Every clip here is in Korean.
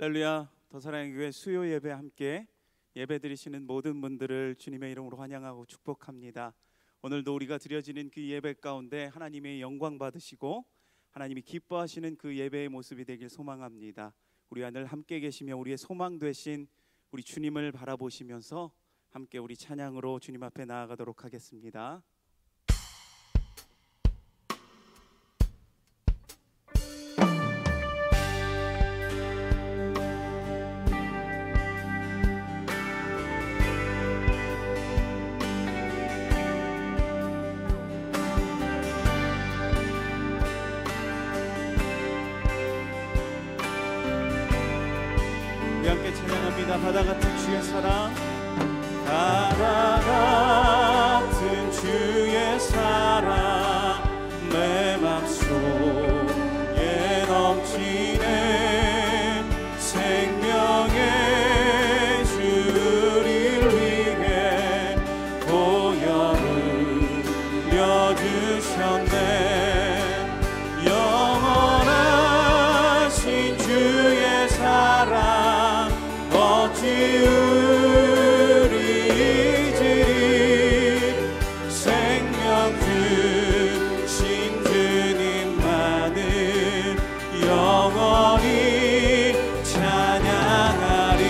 할렐루야. 더 사랑의 교회 수요 예배 함께 예배 드리시는 모든 분들을 주님의 이름으로 환영하고 축복합니다. 오늘도 우리가 드려지는 그 예배 가운데 하나님의 영광 받으시고 하나님이 기뻐하시는 그 예배의 모습이 되길 소망합니다. 우리와 늘 함께 계시며 우리의 소망 되신 우리 주님을 바라보시면서 함께 우리 찬양으로 주님 앞에 나아가도록 하겠습니다. 우리 함께 찬양합니다. 바다 같은 주의 사랑, 바다 같은 주의 사랑 내 맘속에 넘치네. 생명의 주를 위해 보혈을 흘려주셨네. 영원하신 주의 사랑 어찌 우리 잊으리. 생명 주신 주님만을 영원히 찬양하리.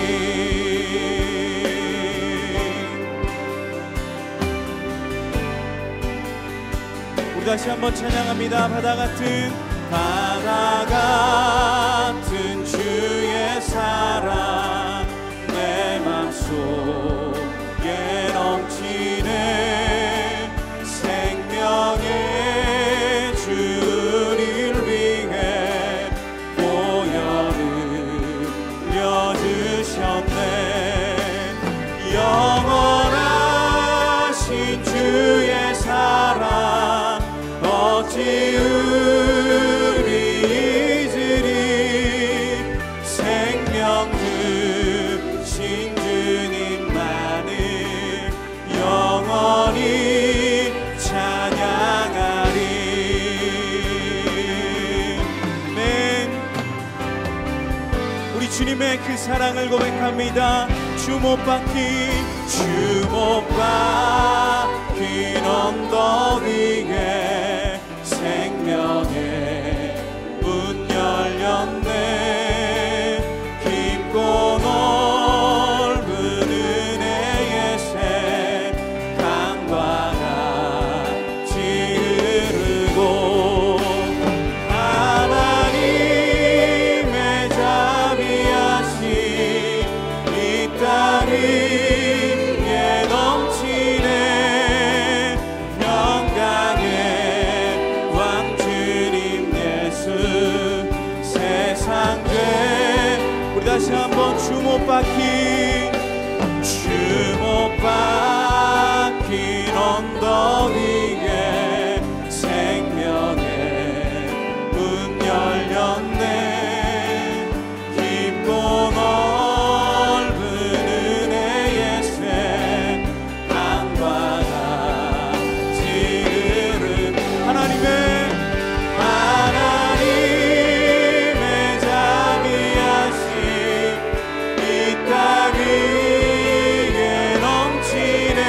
우리 다시 한번 찬양합니다. 바다 같은 주의 사랑 내 맘속에 넘치네. 생명의 주를 위해 보혈을 흘려주셨네. 영원하신 주의 사랑 어찌 우리 잊으리. 생명 주신 주님만을 영원히 찬양하리. 우리 주님의 그 사랑을 고백합니다. 주 못 박힌 언덕 위에 생명의 문 열렸네. 깊고 넓은 은혜의 새 강과 같이 흐르고 하나님의 자비하심 이 땅 위에 넘치네. 영광의 왕 주님 예수 세상 죄. 우리 다시 한번 주 못 박힌 언덕 위에 생명의 문 열렸네. 깊고 넓은 은혜의 새 강과 같이 흐르는 하나님의 자비하심 이 땅 위에 넘치네.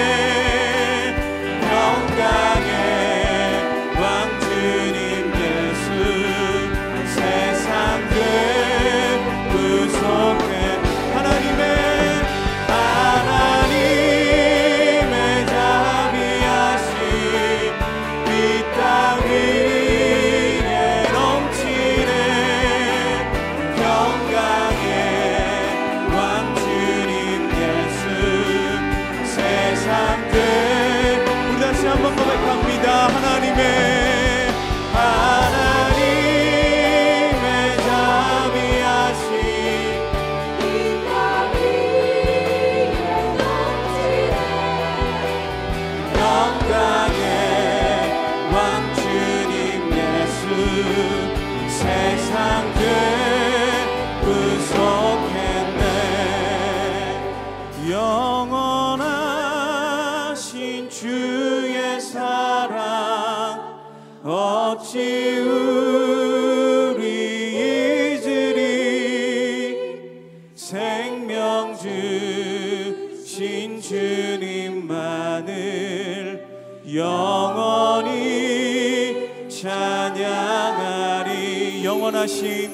영원하신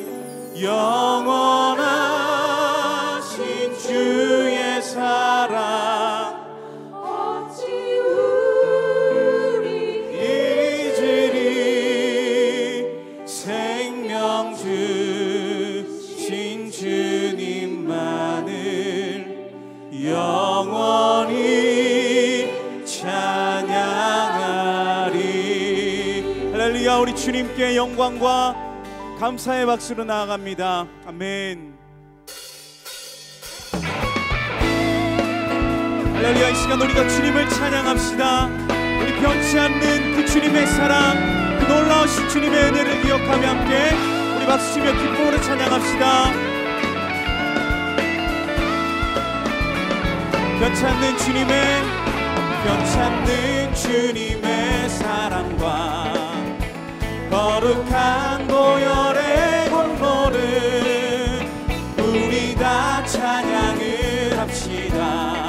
영원하신 주의 사랑 어찌 우리 잊으리. 생명 주신 주님만을 영원히 찬양하리. 할렐루야. 우리 주님께 영광과 감사의 박수로 나아갑니다. 아멘. 할렐루야. 이 시간 우리가 주님을 찬양합시다. 우리 변치 않는 그 주님의 사랑, 그 놀라우신 주님의 은혜를 기억하며 함께 우리 박수치며 기쁨으로 찬양합시다. 변치 않는 주님의 사랑과 거룩한 보혈의 공로를 우리 다 찬양을 합시다.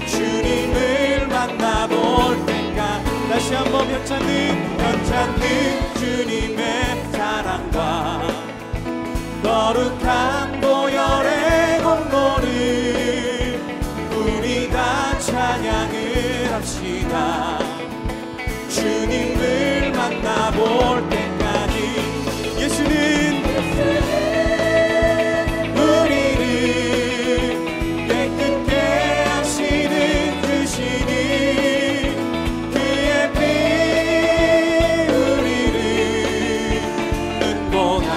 주님을 만나볼 때까 다시 한번 변치 않는 주님의 사랑과 거룩한 보혈의 공로를 우리 다 찬양을 합시다. 주님을 만나볼 때까지 예수는 우리를 깨끗게 하시는 주시니 그의 피 우리를 눈보다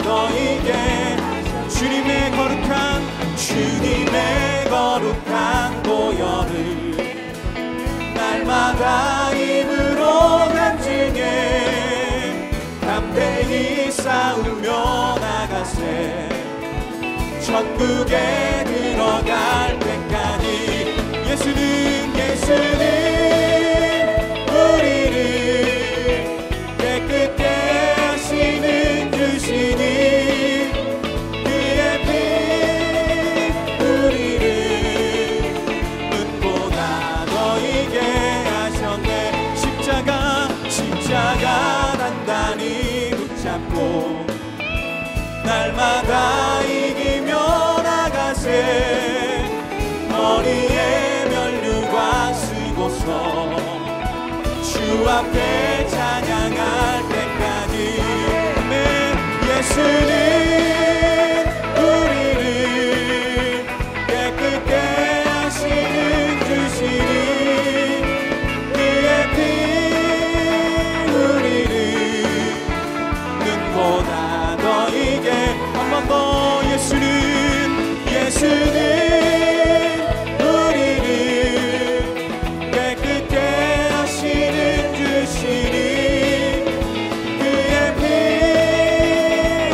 더 이게 주님의 거룩한 보혈을 날마다 입으로 간증해 담대히 싸우며 나가세. 천국에 들어갈 때까지 예수는 우리를 깨끗게 하시는 주시니 그의 피 우리를 눈보다 더 이게 하셨네. 십자가 단단히 붙잡고 날마다 이기며 나가세. 머리에 면류관 쓰고서 주 앞에 찬양할 때까지. 아멘. 예수는 우리를 깨끗게 하시는 주시니 그의 피 우리를 눈보다 더 이게 한 번 더. 예수는 우리를 깨끗게 하시는 주시니 그의 피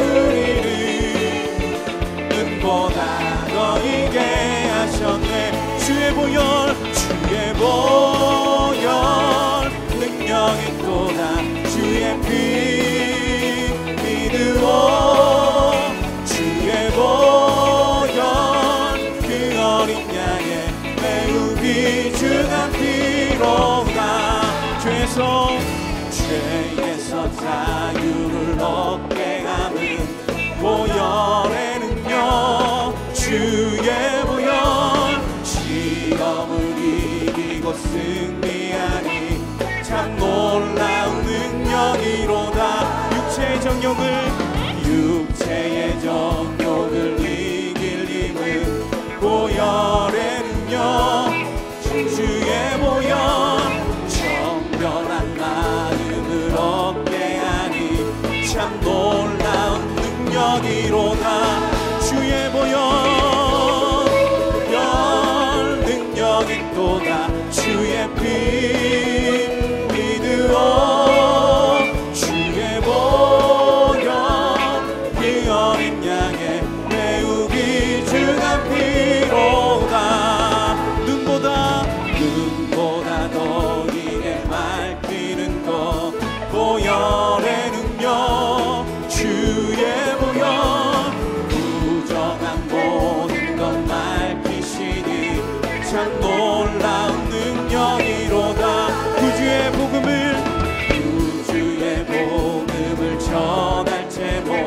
우리를 눈보다 더 이게 하셨네. 주의 보혈 능력이 또다. 주의 피 믿으오. 주의 보혈 그 어린 양의 매우 귀중한 피로다. 죄에서 자유를 얻게 하는 보혈의 능력. 주의 보혈 시험을 이기고 승리하니 참 놀라운 능력이로다. 육체의 정욕을 이길 힘은 보혈의 능력. 주의 보혈 정결한 마음을 얻게 하니 참 놀라운 능력이로다. 주의 보혈 능력이 또다. 주의 피 믿으오. 주의 보혈 그 어린 양의 매우 귀중한 피로다. 눈보다 더 이게 맑히는 것 보혈의 능력. 주의 보혈 부정한 모든 것 밝히시니 참 놀라운 능력이로다. 구주의 복음을 전할 제목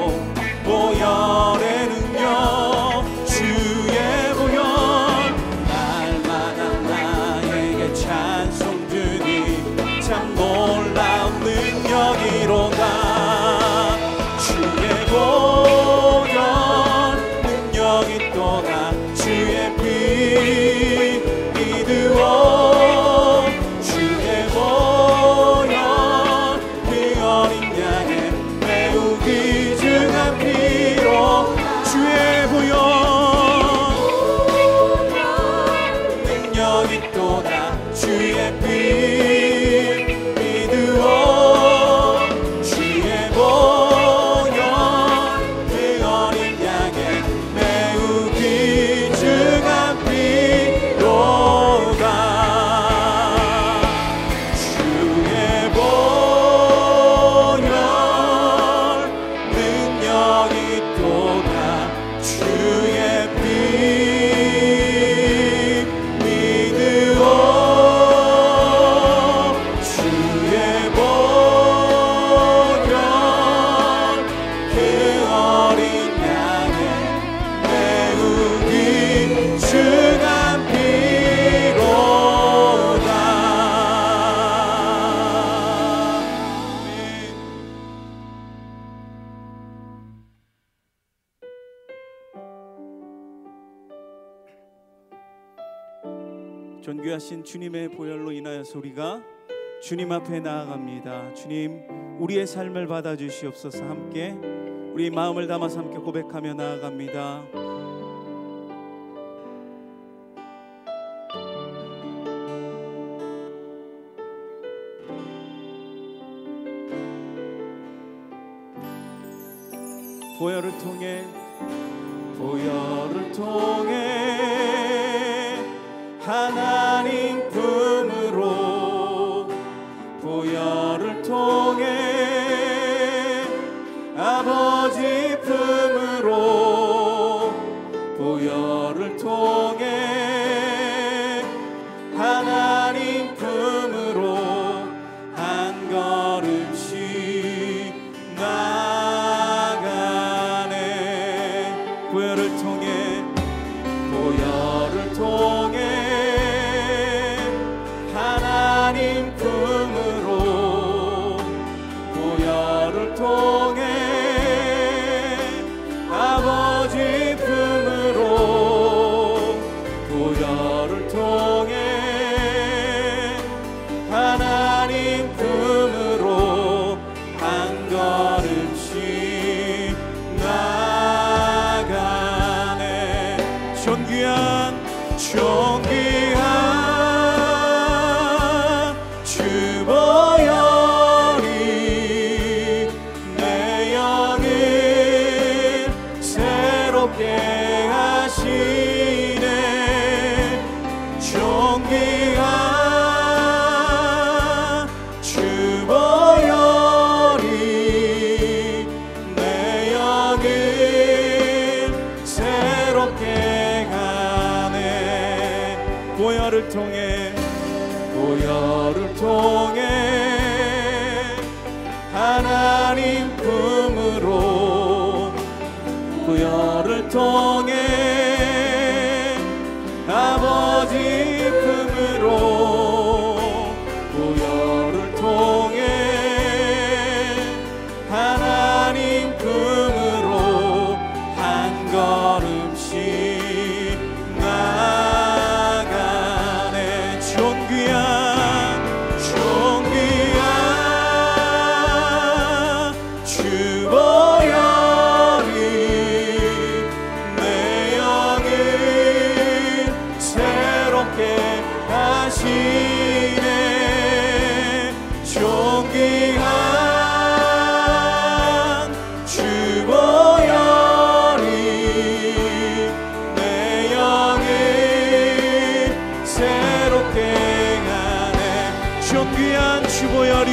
존귀하신 주님의 보혈로 인하여서 우리가 주님 앞에 나아갑니다. 주님, 우리의 삶을 받아주시옵소서. 함께 우리 마음을 담아서 함께 고백하며 나아갑니다. 보혈을 통해 하나님 품으로, 보혈을 통해 아버지 품으로, 보혈을 통해 하나님 품으로 한 걸음씩 나가네. 보혈을 통해 하나님 품으로, 보혈을 통해 아버지 품으로, 보혈을 통해 하나님 품으로 한 걸음씩 나가네. 존귀한 주 보혈이 내 영을 새롭게 하시네. 존귀한 주 보혈이 내 영을 새롭게 하네. 보혈을 통해 하나님 품으로, 보혈을 통해 아버지 품으로, 보혈을 통해 하나님 품으로 한 걸음씩 나가네. 존귀한 주 보혈이 내 영을 새롭게 하시네. 존귀한 주 보혈이 내 영을 새롭게 하네. 존귀한 주 보혈이,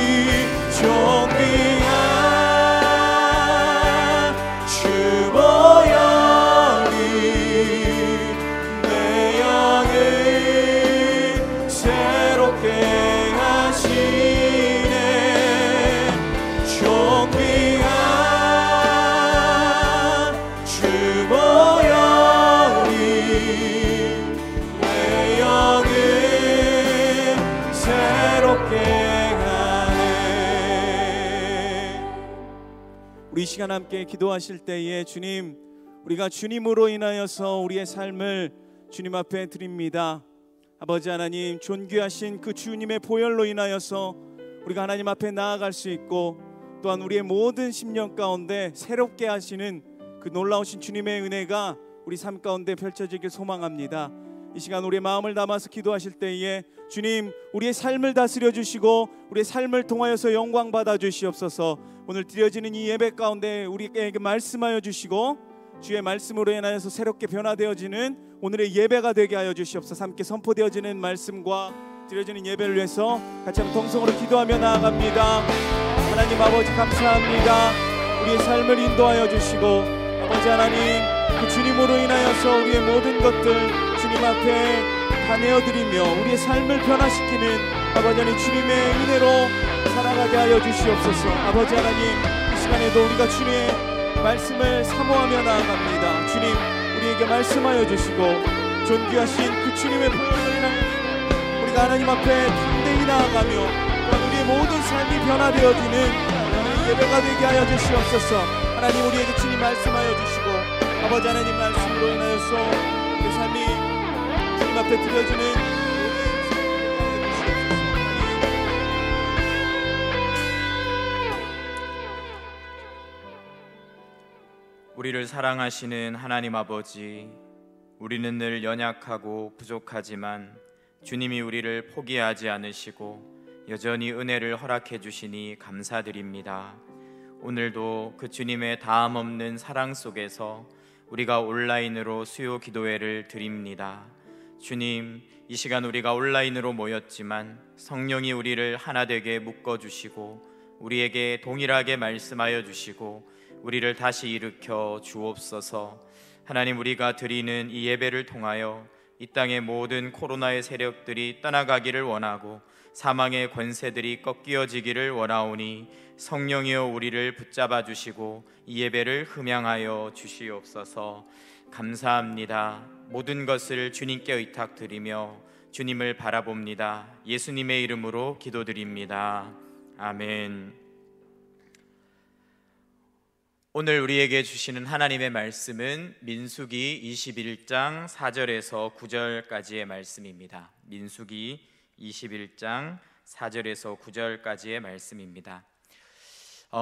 내 영을 새롭게 하시네. 존귀한 주 보혈이 내 영을 새롭게 하네. 우리 이 시간 함께 기도하실 때에 주님, 우리가 주님으로 인하여서 우리의 삶을 주님 앞에 드립니다. 아버지 하나님, 존귀하신 그 주님의 보혈로 인하여서 우리가 하나님 앞에 나아갈 수 있고, 또한 우리의 모든 심령 가운데 새롭게 하시는 그 놀라우신 주님의 은혜가 우리 삶 가운데 펼쳐지길 소망합니다. 이 시간 우리의 마음을 담아서 기도하실 때에 주님, 우리의 삶을 다스려 주시고 우리의 삶을 통하여서 영광 받아 주시옵소서. 오늘 드려지는 이 예배 가운데 우리에게 말씀하여 주시고 주의 말씀으로 인하여서 새롭게 변화되어지는 오늘의 예배가 되게 하여 주시옵소서. 함께 선포되어지는 말씀과 드려지는 예배를 위해서 같이 한번 동성으로 기도하며 나아갑니다. 하나님 아버지, 감사합니다. 우리의 삶을 인도하여 주시고, 아버지 하나님, 그 주님으로 인하여서 우리의 모든 것들 주님 앞에 다 내어드리며 우리의 삶을 변화시키는 아버지 하나님 주님의 은혜로 살아가게 하여 주시옵소서. 아버지 하나님, 이 시간에도 우리가 주님의 말씀을 사모하며 나아갑니다. 주님, 우리에게 말씀하여 주시고 존귀하신 그 주님의 보혈로 인하여 우리가 하나님 앞에 담대히 나아가며 우리의 모든 삶이 변화되어지는 예배가 되게 하여 주시옵소서. 하나님, 우리에게 주님 말씀하여 주시고 아버지 하나님 말씀으로 인하여서 우리 삶이 주님 앞에 드려지는 우리를 사랑하시는 하나님 아버지, 우리는 늘 연약하고 부족하지만 주님이 우리를 포기하지 않으시고 여전히 은혜를 허락해 주시니 감사드립니다. 오늘도 그 주님의 다함 없는 사랑 속에서 우리가 온라인으로 수요 기도회를 드립니다. 주님, 이 시간 우리가 온라인으로 모였지만 성령이 우리를 하나 되게 묶어주시고 우리에게 동일하게 말씀하여 주시고 우리를 다시 일으켜 주옵소서. 하나님, 우리가 드리는 이 예배를 통하여 이 땅의 모든 코로나의 세력들이 떠나가기를 원하고 사망의 권세들이 꺾여지기를 원하오니 성령이여 우리를 붙잡아 주시고 이 예배를 흠양하여 주시옵소서. 감사합니다. 모든 것을 주님께 의탁드리며 주님을 바라봅니다. 예수님의 이름으로 기도드립니다. 아멘. 오늘 우리에게 주시는 하나님의 말씀은 민수기 21장 4절에서 9절까지의 말씀입니다. 민수기 21장 4절에서 9절까지의 말씀입니다.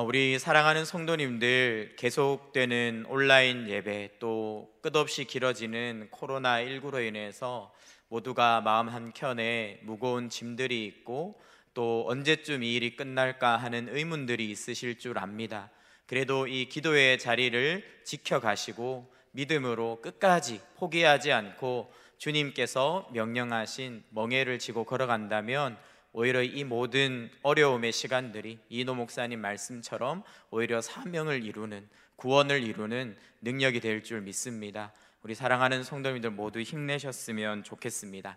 우리 사랑하는 성도님들, 계속되는 온라인 예배, 또 끝없이 길어지는 코로나19로 인해서 모두가 마음 한켠에 무거운 짐들이 있고 또 언제쯤 이 일이 끝날까 하는 의문들이 있으실 줄 압니다. 그래도 이 기도의 자리를 지켜가시고 믿음으로 끝까지 포기하지 않고 주님께서 명령하신 멍에를 지고 걸어간다면 오히려 이 모든 어려움의 시간들이 이노 목사님 말씀처럼 오히려 사명을 이루는, 구원을 이루는 능력이 될 줄 믿습니다. 우리 사랑하는 성도님들 모두 힘내셨으면 좋겠습니다.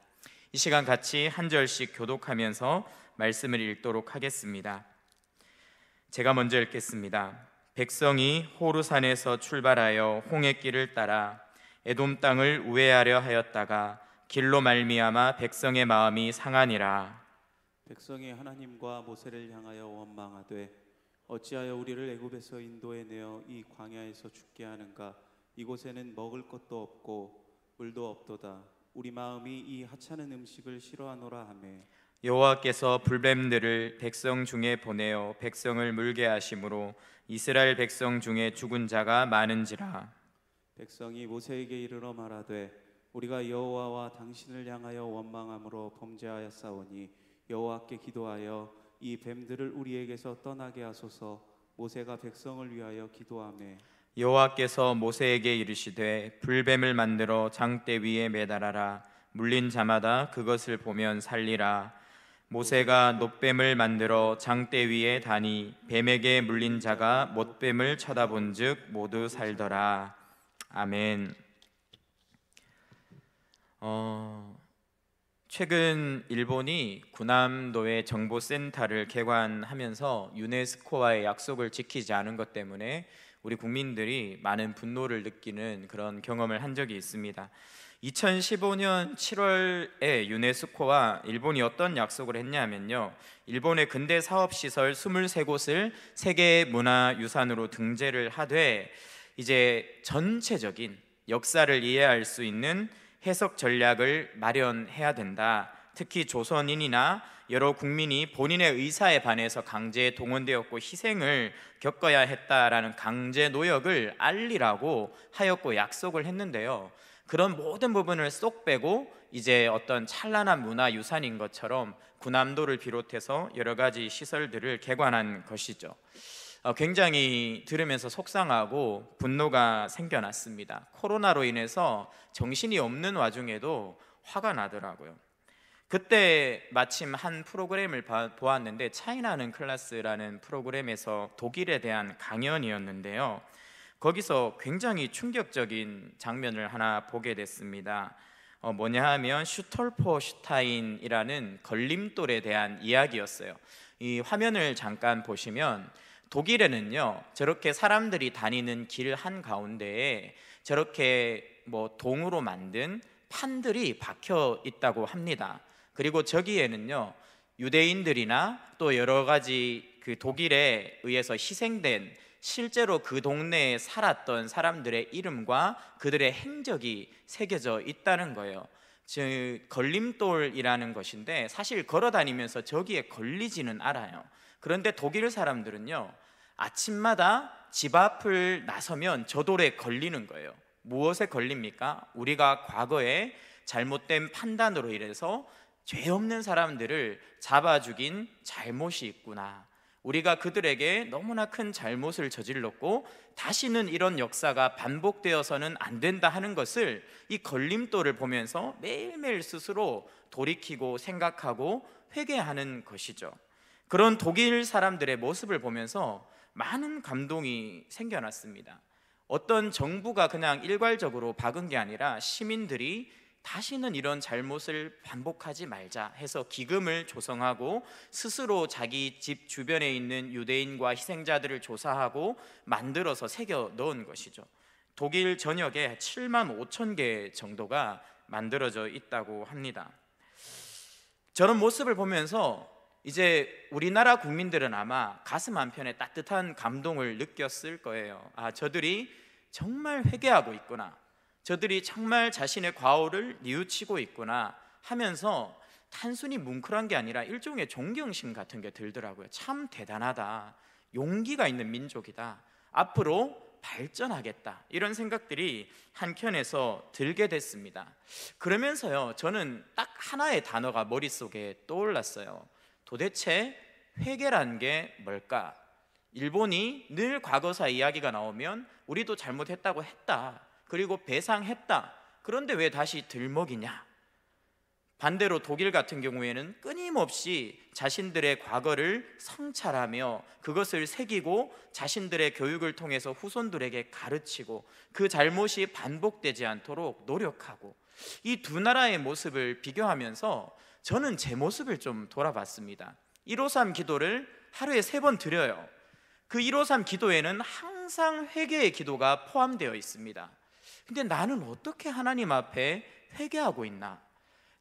이 시간 같이 한 절씩 교독하면서 말씀을 읽도록 하겠습니다. 제가 먼저 읽겠습니다. 백성이 호르산에서 출발하여 홍해길을 따라 에돔 땅을 우회하려 하였다가 길로 말미암아 백성의 마음이 상하니라. 백성이 하나님과 모세를 향하여 원망하되 어찌하여 우리를 애굽에서 인도해 내어 이 광야에서 죽게 하는가? 이곳에는 먹을 것도 없고 물도 없도다. 우리 마음이 이 하찮은 음식을 싫어하노라 하매 여호와께서 불뱀들을 백성 중에 보내어 백성을 물게 하심으로 이스라엘 백성 중에 죽은 자가 많은지라. 백성이 모세에게 이르러 말하되 우리가 여호와와 당신을 향하여 원망함으로 범죄하였사오니 여호와께 기도하여 이 뱀들을 우리에게서 떠나게 하소서. 모세가 백성을 위하여 기도하매 여호와께서 모세에게 이르시되 불뱀을 만들어 장대 위에 매달아라. 물린 자마다 그것을 보면 살리라. 모세가 놋뱀을 만들어 장대 위에 다니 뱀에게 물린 자가 못뱀을 쳐다본즉 모두 살더라. 아멘. 최근 일본이 구남도의 정보센터를 개관하면서 유네스코와의 약속을 지키지 않은 것 때문에 우리 국민들이 많은 분노를 느끼는 그런 경험을 한 적이 있습니다. 2015년 7월에 유네스코와 일본이 어떤 약속을 했냐면요, 일본의 근대 사업시설 23곳을 세계문화유산으로 등재를 하되 이제 전체적인 역사를 이해할 수 있는 해석 전략을 마련해야 된다. 특히 조선인이나 여러 국민이 본인의 의사에 반해서 강제에 동원되었고 희생을 겪어야 했다라는 강제 노역을 알리라고 하였고 약속을 했는데요, 그런 모든 부분을 쏙 빼고 이제 어떤 찬란한 문화유산인 것처럼 구남도를 비롯해서 여러 가지 시설들을 개관한 것이죠. 굉장히 들으면서 속상하고 분노가 생겨났습니다. 코로나로 인해서 정신이 없는 와중에도 화가 나더라고요. 그때 마침 한 프로그램을 보았는데 차이나는 클래스라는 프로그램에서 독일에 대한 강연이었는데요, 거기서 굉장히 충격적인 장면을 하나 보게 됐습니다. 뭐냐 하면 슈톨포슈타인이라는 걸림돌에 대한 이야기였어요. 이 화면을 잠깐 보시면 독일에는요, 저렇게 사람들이 다니는 길 한가운데에 저렇게 동으로 만든 판들이 박혀 있다고 합니다. 그리고 저기에는요, 유대인들이나 또 여러 가지 그 독일에 의해서 희생된 실제로 그 동네에 살았던 사람들의 이름과 그들의 행적이 새겨져 있다는 거예요. 즉 걸림돌이라는 것인데 사실 걸어 다니면서 저기에 걸리지는 않아요. 그런데 독일 사람들은요, 아침마다 집 앞을 나서면 저돌에 걸리는 거예요. 무엇에 걸립니까? 우리가 과거에 잘못된 판단으로 인해서 죄 없는 사람들을 잡아 죽인 잘못이 있구나. 우리가 그들에게 너무나 큰 잘못을 저질렀고 다시는 이런 역사가 반복되어서는 안 된다 하는 것을 이 걸림돌을 보면서 매일매일 스스로 돌이키고 생각하고 회개하는 것이죠. 그런 독일 사람들의 모습을 보면서 많은 감동이 생겨났습니다. 어떤 정부가 그냥 일괄적으로 박은 게 아니라 시민들이 다시는 이런 잘못을 반복하지 말자 해서 기금을 조성하고 스스로 자기 집 주변에 있는 유대인과 희생자들을 조사하고 만들어서 새겨 넣은 것이죠. 독일 전역에 7만 5천 개 정도가 만들어져 있다고 합니다. 저런 모습을 보면서 이제 우리나라 국민들은 아마 가슴 한편에 따뜻한 감동을 느꼈을 거예요. 아, 저들이 정말 회개하고 있구나, 저들이 정말 자신의 과오를 뉘우치고 있구나 하면서 단순히 뭉클한 게 아니라 일종의 존경심 같은 게 들더라고요. 참 대단하다, 용기가 있는 민족이다, 앞으로 발전하겠다, 이런 생각들이 한켠에서 들게 됐습니다. 그러면서요, 저는 딱 하나의 단어가 머릿속에 떠올랐어요. 도대체 회개란 게 뭘까? 일본이 늘 과거사 이야기가 나오면 우리도 잘못했다고 했다, 그리고 배상했다, 그런데 왜 다시 들먹이냐? 반대로 독일 같은 경우에는 끊임없이 자신들의 과거를 성찰하며 그것을 새기고 자신들의 교육을 통해서 후손들에게 가르치고 그 잘못이 반복되지 않도록 노력하고, 이 두 나라의 모습을 비교하면서 저는 제 모습을 좀 돌아봤습니다. 153 기도를 하루에 3번 드려요. 그 153 기도에는 항상 회개의 기도가 포함되어 있습니다. 근데 나는 어떻게 하나님 앞에 회개하고 있나?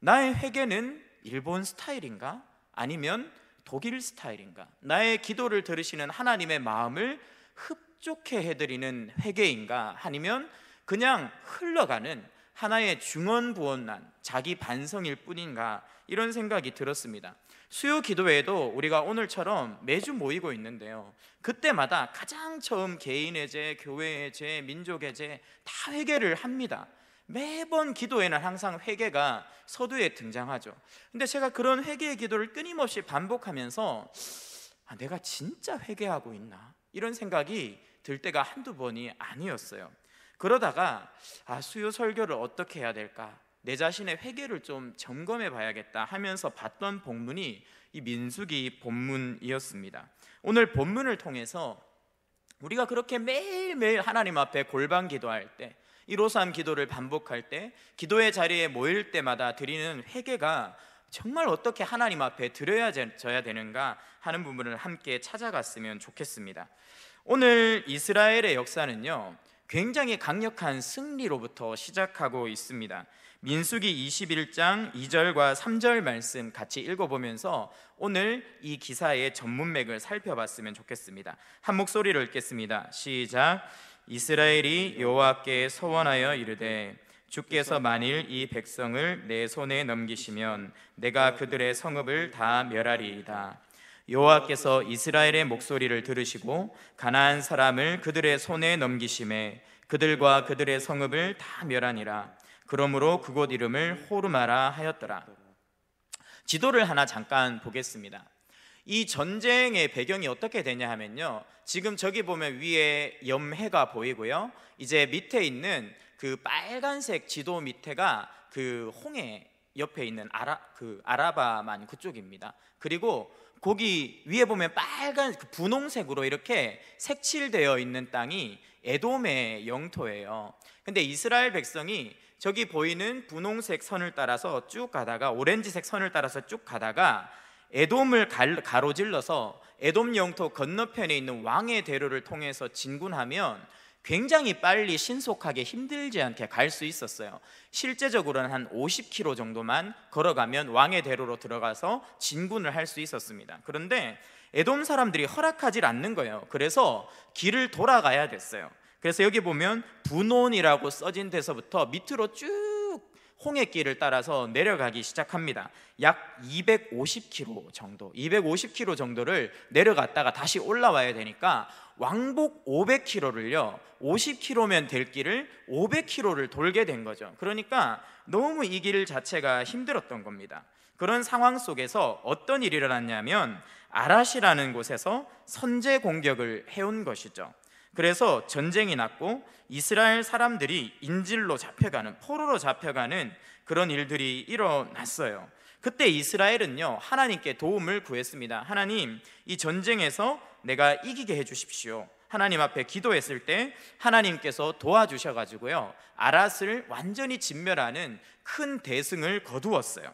나의 회개는 일본 스타일인가? 아니면 독일 스타일인가? 나의 기도를 들으시는 하나님의 마음을 흡족해 해드리는 회개인가? 아니면 그냥 흘러가는 하나의 중언부언난 자기 반성일 뿐인가? 이런 생각이 들었습니다. 수요 기도회도 우리가 오늘처럼 매주 모이고 있는데요, 그때마다 가장 처음 개인의 죄, 교회의 죄, 민족의 죄 다 회개를 합니다. 매번 기도에는 항상 회개가 서두에 등장하죠. 근데 제가 그런 회개의 기도를 끊임없이 반복하면서 내가 진짜 회개하고 있나? 이런 생각이 들 때가 한두 번이 아니었어요. 그러다가 수요 설교를 어떻게 해야 될까? 내 자신의 회개를 좀 점검해 봐야겠다 하면서 봤던 본문이 이 민수기 본문이었습니다. 오늘 본문을 통해서 우리가 그렇게 매일매일 하나님 앞에 골방 기도할 때, 153 기도를 반복할 때, 기도의 자리에 모일 때마다 드리는 회개가 정말 어떻게 하나님 앞에 드려져야 되는가 하는 부분을 함께 찾아갔으면 좋겠습니다. 오늘 이스라엘의 역사는요, 굉장히 강력한 승리로부터 시작하고 있습니다. 민수기 21장 2절과 3절 말씀 같이 읽어보면서 오늘 이 기사의 전문맥을 살펴봤으면 좋겠습니다. 한 목소리로 읽겠습니다. 시작. 이스라엘이 여호와께 서원하여 이르되 주께서 만일 이 백성을 내 손에 넘기시면 내가 그들의 성읍을 다 멸하리이다. 여호와께서 이스라엘의 목소리를 들으시고 가나안 사람을 그들의 손에 넘기심에 그들과 그들의 성읍을 다 멸하니라. 그러므로 그곳 이름을 호르마라 하였더라. 지도를 하나 잠깐 보겠습니다. 이 전쟁의 배경이 어떻게 되냐 하면요, 지금 저기 보면 위에 염해가 보이고요, 이제 밑에 있는 그 빨간색 지도 밑에가 그 홍해 옆에 있는 아라바만 그쪽입니다. 그리고 거기 위에 보면 빨간 분홍색으로 이렇게 색칠되어 있는 땅이 에돔의 영토예요. 근데 이스라엘 백성이 저기 보이는 분홍색 선을 따라서 쭉 가다가, 오렌지색 선을 따라서 쭉 가다가 에돔을 가로질러서 에돔 영토 건너편에 있는 왕의 대로를 통해서 진군하면 굉장히 빨리 신속하게 힘들지 않게 갈 수 있었어요. 실제적으로는 한 50km 정도만 걸어가면 왕의 대로로 들어가서 진군을 할 수 있었습니다. 그런데 에돔 사람들이 허락하지 않는 거예요. 그래서 길을 돌아가야 됐어요. 그래서 여기 보면 분온이라고 써진 데서부터 밑으로 쭉 홍해길을 따라서 내려가기 시작합니다. 약 250km 정도, 250km 정도를 내려갔다가 다시 올라와야 되니까 왕복 500km를요, 50km면 될 길을 500km를 돌게 된 거죠. 그러니까 너무 이 길 자체가 힘들었던 겁니다. 그런 상황 속에서 어떤 일이 일어났냐면 아랏이라는 곳에서 선제 공격을 해온 것이죠. 그래서 전쟁이 났고 이스라엘 사람들이 인질로 잡혀가는, 포로로 잡혀가는 그런 일들이 일어났어요. 그때 이스라엘은요, 하나님께 도움을 구했습니다. 하나님, 이 전쟁에서 내가 이기게 해주십시오. 하나님 앞에 기도했을 때 하나님께서 도와주셔가지고요, 아랏을 완전히 진멸하는 큰 대승을 거두었어요.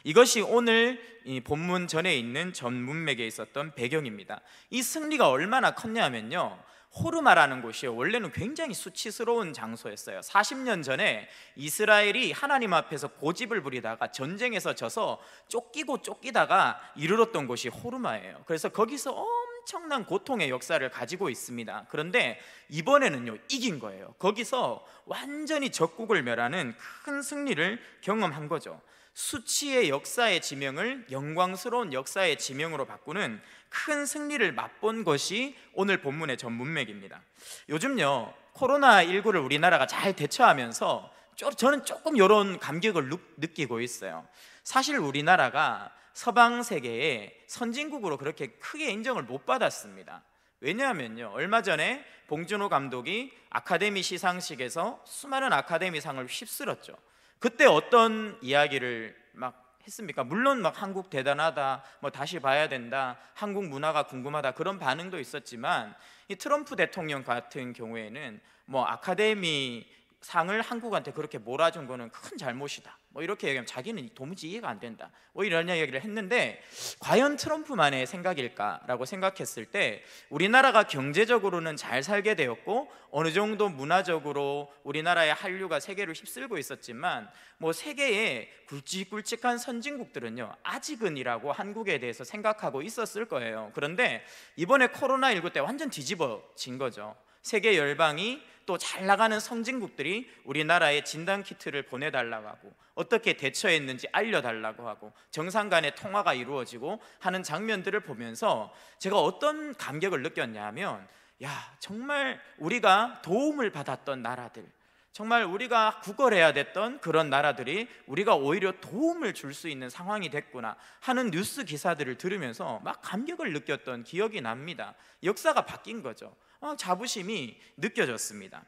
이것이 오늘 이 본문 전에 있는 전 문맥에 있었던 배경입니다. 이 승리가 얼마나 컸냐면요, 호르마라는 곳이 원래는 굉장히 수치스러운 장소였어요. 40년 전에 이스라엘이 하나님 앞에서 고집을 부리다가 전쟁에서 져서 쫓기고 쫓기다가 이르렀던 곳이 호르마예요. 그래서 거기서 엄청난 고통의 역사를 가지고 있습니다. 그런데 이번에는요, 이긴 거예요. 거기서 완전히 적국을 멸하는 큰 승리를 경험한 거죠. 수치의 역사의 지명을 영광스러운 역사의 지명으로 바꾸는 큰 승리를 맛본 것이 오늘 본문의 전 문맥입니다. 요즘요, 코로나19를 우리나라가 잘 대처하면서 저는 조금 이런 감격을 느끼고 있어요. 사실 우리나라가 서방 세계의 선진국으로 그렇게 크게 인정을 못 받았습니다. 왜냐하면요, 얼마 전에 봉준호 감독이 아카데미 시상식에서 수많은 아카데미상을 휩쓸었죠. 그때 어떤 이야기를 막 했습니까? 물론 막 한국 대단하다, 뭐 다시 봐야 된다, 한국 문화가 궁금하다, 그런 반응도 있었지만 이 트럼프 대통령 같은 경우에는 뭐 아카데미 상을 한국한테 그렇게 몰아준 거는 큰 잘못이다, 뭐 이렇게 얘기하면 자기는 도무지 이해가 안 된다, 뭐 이런 이야기를 했는데, 과연 트럼프만의 생각일까라고 생각했을 때 우리나라가 경제적으로는 잘 살게 되었고 어느 정도 문화적으로 우리나라의 한류가 세계를 휩쓸고 있었지만, 뭐 세계의 굵직굵직한 선진국들은요, 아직은이라고 한국에 대해서 생각하고 있었을 거예요. 그런데 이번에 코로나19 때 완전 뒤집어진 거죠. 세계 열방이 또 잘 나가는 선진국들이 우리나라에 진단키트를 보내달라고 하고 어떻게 대처했는지 알려달라고 하고 정상 간의 통화가 이루어지고 하는 장면들을 보면서 제가 어떤 감격을 느꼈냐면, 야, 정말 우리가 도움을 받았던 나라들, 정말 우리가 구걸해야 됐던 그런 나라들이 우리가 오히려 도움을 줄 수 있는 상황이 됐구나 하는 뉴스 기사들을 들으면서 막 감격을 느꼈던 기억이 납니다. 역사가 바뀐 거죠. 자부심이 느껴졌습니다.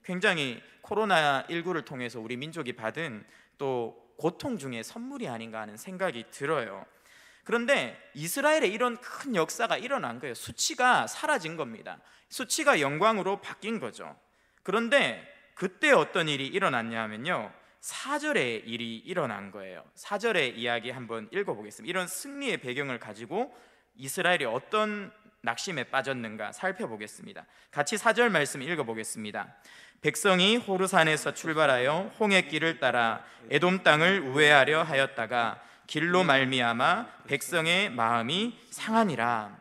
굉장히 코로나19를 통해서 우리 민족이 받은 또 고통 중에 선물이 아닌가 하는 생각이 들어요. 그런데 이스라엘에 이런 큰 역사가 일어난 거예요. 수치가 사라진 겁니다. 수치가 영광으로 바뀐 거죠. 그런데 그때 어떤 일이 일어났냐 하면요, 4절의 일이 일어난 거예요. 4절의 이야기 한번 읽어보겠습니다. 이런 승리의 배경을 가지고 이스라엘이 어떤 낙심에 빠졌는가 살펴보겠습니다. 같이 4절 말씀 읽어보겠습니다. 백성이 호르산에서 출발하여 홍해길을 따라 에돔 땅을 우회하려 하였다가 길로 말미암아 백성의 마음이 상하니라.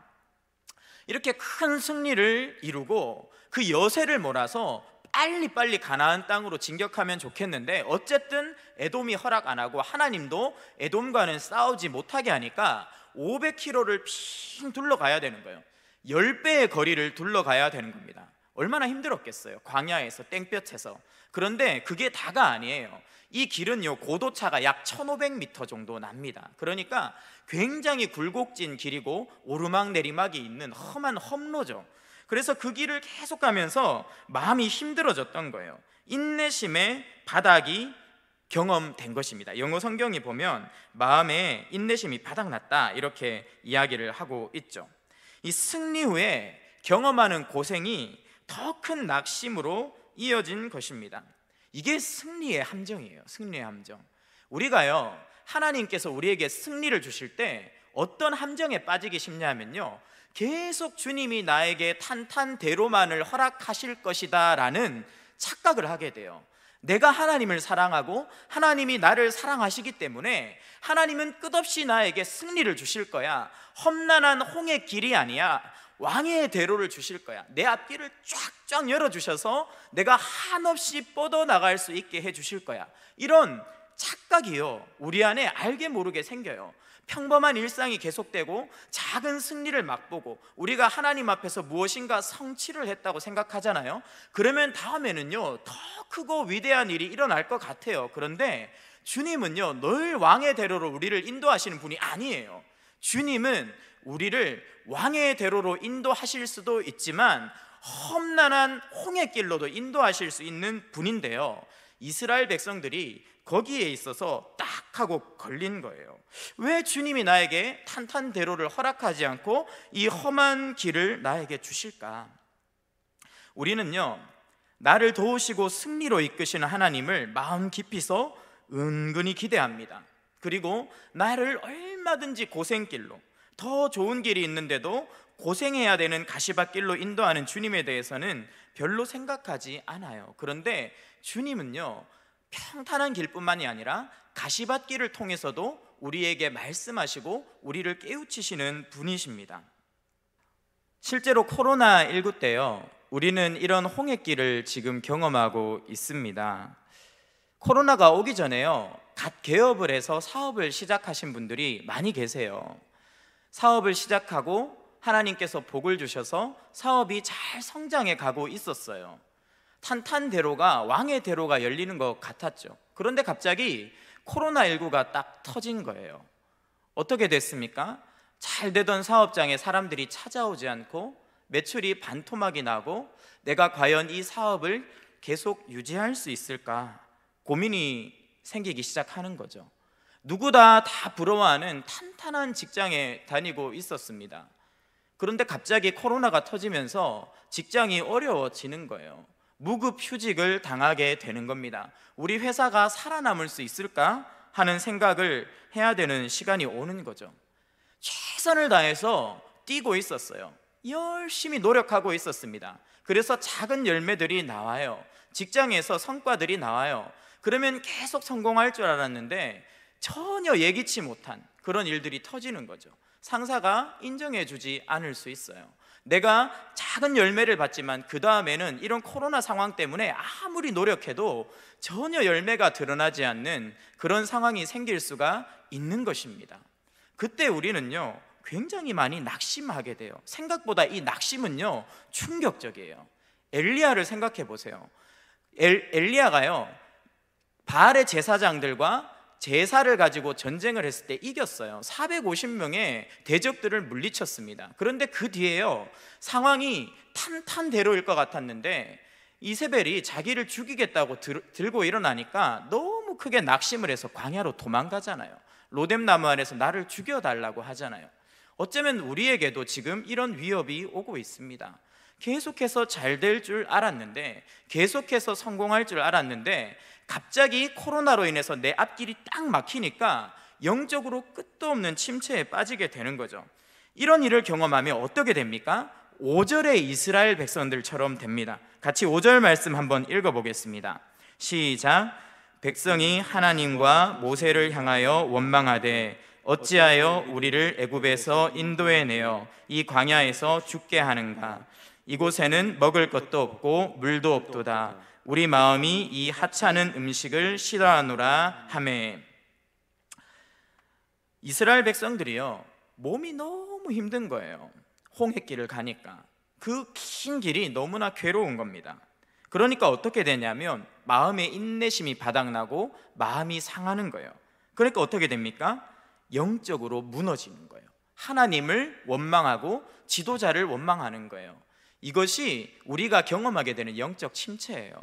이렇게 큰 승리를 이루고 그 여세를 몰아서 빨리빨리 가나안 땅으로 진격하면 좋겠는데, 어쨌든 에돔이 허락 안 하고 하나님도 에돔과는 싸우지 못하게 하니까 500km를 핑 둘러가야 되는 거예요. 10배의 거리를 둘러가야 되는 겁니다. 얼마나 힘들었겠어요, 광야에서 땡볕에서. 그런데 그게 다가 아니에요. 이 길은요, 고도차가 약 1500m 정도 납니다. 그러니까 굉장히 굴곡진 길이고 오르막 내리막이 있는 험한 험로죠. 그래서 그 길을 계속 가면서 마음이 힘들어졌던 거예요. 인내심의 바닥이 경험된 것입니다. 영어 성경이 보면 마음에 인내심이 바닥났다, 이렇게 이야기를 하고 있죠. 이 승리 후에 경험하는 고생이 더 큰 낙심으로 이어진 것입니다. 이게 승리의 함정이에요. 승리의 함정. 우리가요, 하나님께서 우리에게 승리를 주실 때 어떤 함정에 빠지기 쉽냐면요, 계속 주님이 나에게 탄탄대로만을 허락하실 것이다 라는 착각을 하게 돼요. 내가 하나님을 사랑하고 하나님이 나를 사랑하시기 때문에 하나님은 끝없이 나에게 승리를 주실 거야. 험난한 홍해 길이 아니야, 왕의 대로를 주실 거야. 내 앞길을 쫙쫙 열어주셔서 내가 한없이 뻗어나갈 수 있게 해주실 거야. 이런 착각이요, 우리 안에 알게 모르게 생겨요. 평범한 일상이 계속되고 작은 승리를 맛보고 우리가 하나님 앞에서 무엇인가 성취를 했다고 생각하잖아요. 그러면 다음에는요, 더 크고 위대한 일이 일어날 것 같아요. 그런데 주님은요, 늘 왕의 대로로 우리를 인도하시는 분이 아니에요. 주님은 우리를 왕의 대로로 인도하실 수도 있지만 험난한 홍해길로도 인도하실 수 있는 분인데요, 이스라엘 백성들이 거기에 있어서 딱 하고 걸린 거예요. 왜 주님이 나에게 탄탄대로를 허락하지 않고 이 험한 길을 나에게 주실까? 우리는요, 나를 도우시고 승리로 이끄시는 하나님을 마음 깊이서 은근히 기대합니다. 그리고 나를 얼마든지 고생길로, 더 좋은 길이 있는데도 고생해야 되는 가시밭길로 인도하는 주님에 대해서는 별로 생각하지 않아요. 그런데 주님은요, 평탄한 길뿐만이 아니라 가시밭길을 통해서도 우리에게 말씀하시고 우리를 깨우치시는 분이십니다. 실제로 코로나19 때요, 우리는 이런 홍해길을 지금 경험하고 있습니다. 코로나가 오기 전에요, 갓 개업을 해서 사업을 시작하신 분들이 많이 계세요. 사업을 시작하고 하나님께서 복을 주셔서 사업이 잘 성장해 가고 있었어요. 탄탄대로가, 왕의 대로가 열리는 것 같았죠. 그런데 갑자기 코로나19가 딱 터진 거예요. 어떻게 됐습니까? 잘 되던 사업장에 사람들이 찾아오지 않고 매출이 반토막이 나고 내가 과연 이 사업을 계속 유지할 수 있을까 고민이 생기기 시작하는 거죠. 누구나 다 부러워하는 탄탄한 직장에 다니고 있었습니다. 그런데 갑자기 코로나가 터지면서 직장이 어려워지는 거예요. 무급휴직을 당하게 되는 겁니다. 우리 회사가 살아남을 수 있을까 하는 생각을 해야 되는 시간이 오는 거죠. 최선을 다해서 뛰고 있었어요. 열심히 노력하고 있었습니다. 그래서 작은 열매들이 나와요. 직장에서 성과들이 나와요. 그러면 계속 성공할 줄 알았는데 전혀 예기치 못한 그런 일들이 터지는 거죠. 상사가 인정해 주지 않을 수 있어요. 내가 작은 열매를 봤지만 그 다음에는 이런 코로나 상황 때문에 아무리 노력해도 전혀 열매가 드러나지 않는 그런 상황이 생길 수가 있는 것입니다. 그때 우리는요, 굉장히 많이 낙심하게 돼요. 생각보다 이 낙심은요, 충격적이에요. 엘리야를 생각해 보세요. 엘리야가요, 바알의 제사장들과 제사를 가지고 전쟁을 했을 때 이겼어요. 450명의 대적들을 물리쳤습니다. 그런데 그 뒤에요, 상황이 탄탄대로일 것 같았는데 이세벨이 자기를 죽이겠다고 들고 일어나니까 너무 크게 낙심을 해서 광야로 도망가잖아요. 로뎀나무 아래서 나를 죽여달라고 하잖아요. 어쩌면 우리에게도 지금 이런 위협이 오고 있습니다. 계속해서 잘 될 줄 알았는데, 계속해서 성공할 줄 알았는데 갑자기 코로나로 인해서 내 앞길이 딱 막히니까 영적으로 끝도 없는 침체에 빠지게 되는 거죠. 이런 일을 경험하면 어떻게 됩니까? 5절의 이스라엘 백성들처럼 됩니다. 같이 5절 말씀 한번 읽어보겠습니다. 시작. 백성이 하나님과 모세를 향하여 원망하되 어찌하여 우리를 애굽에서 인도해내어 이 광야에서 죽게 하는가? 이곳에는 먹을 것도 없고 물도 없도다. 우리 마음이 이 하찮은 음식을 싫어하노라 하매. 이스라엘 백성들이요, 몸이 너무 힘든 거예요. 홍해길을 가니까 그 긴 길이 너무나 괴로운 겁니다. 그러니까 어떻게 되냐면 마음의 인내심이 바닥나고 마음이 상하는 거예요. 그러니까 어떻게 됩니까? 영적으로 무너지는 거예요. 하나님을 원망하고 지도자를 원망하는 거예요. 이것이 우리가 경험하게 되는 영적 침체예요.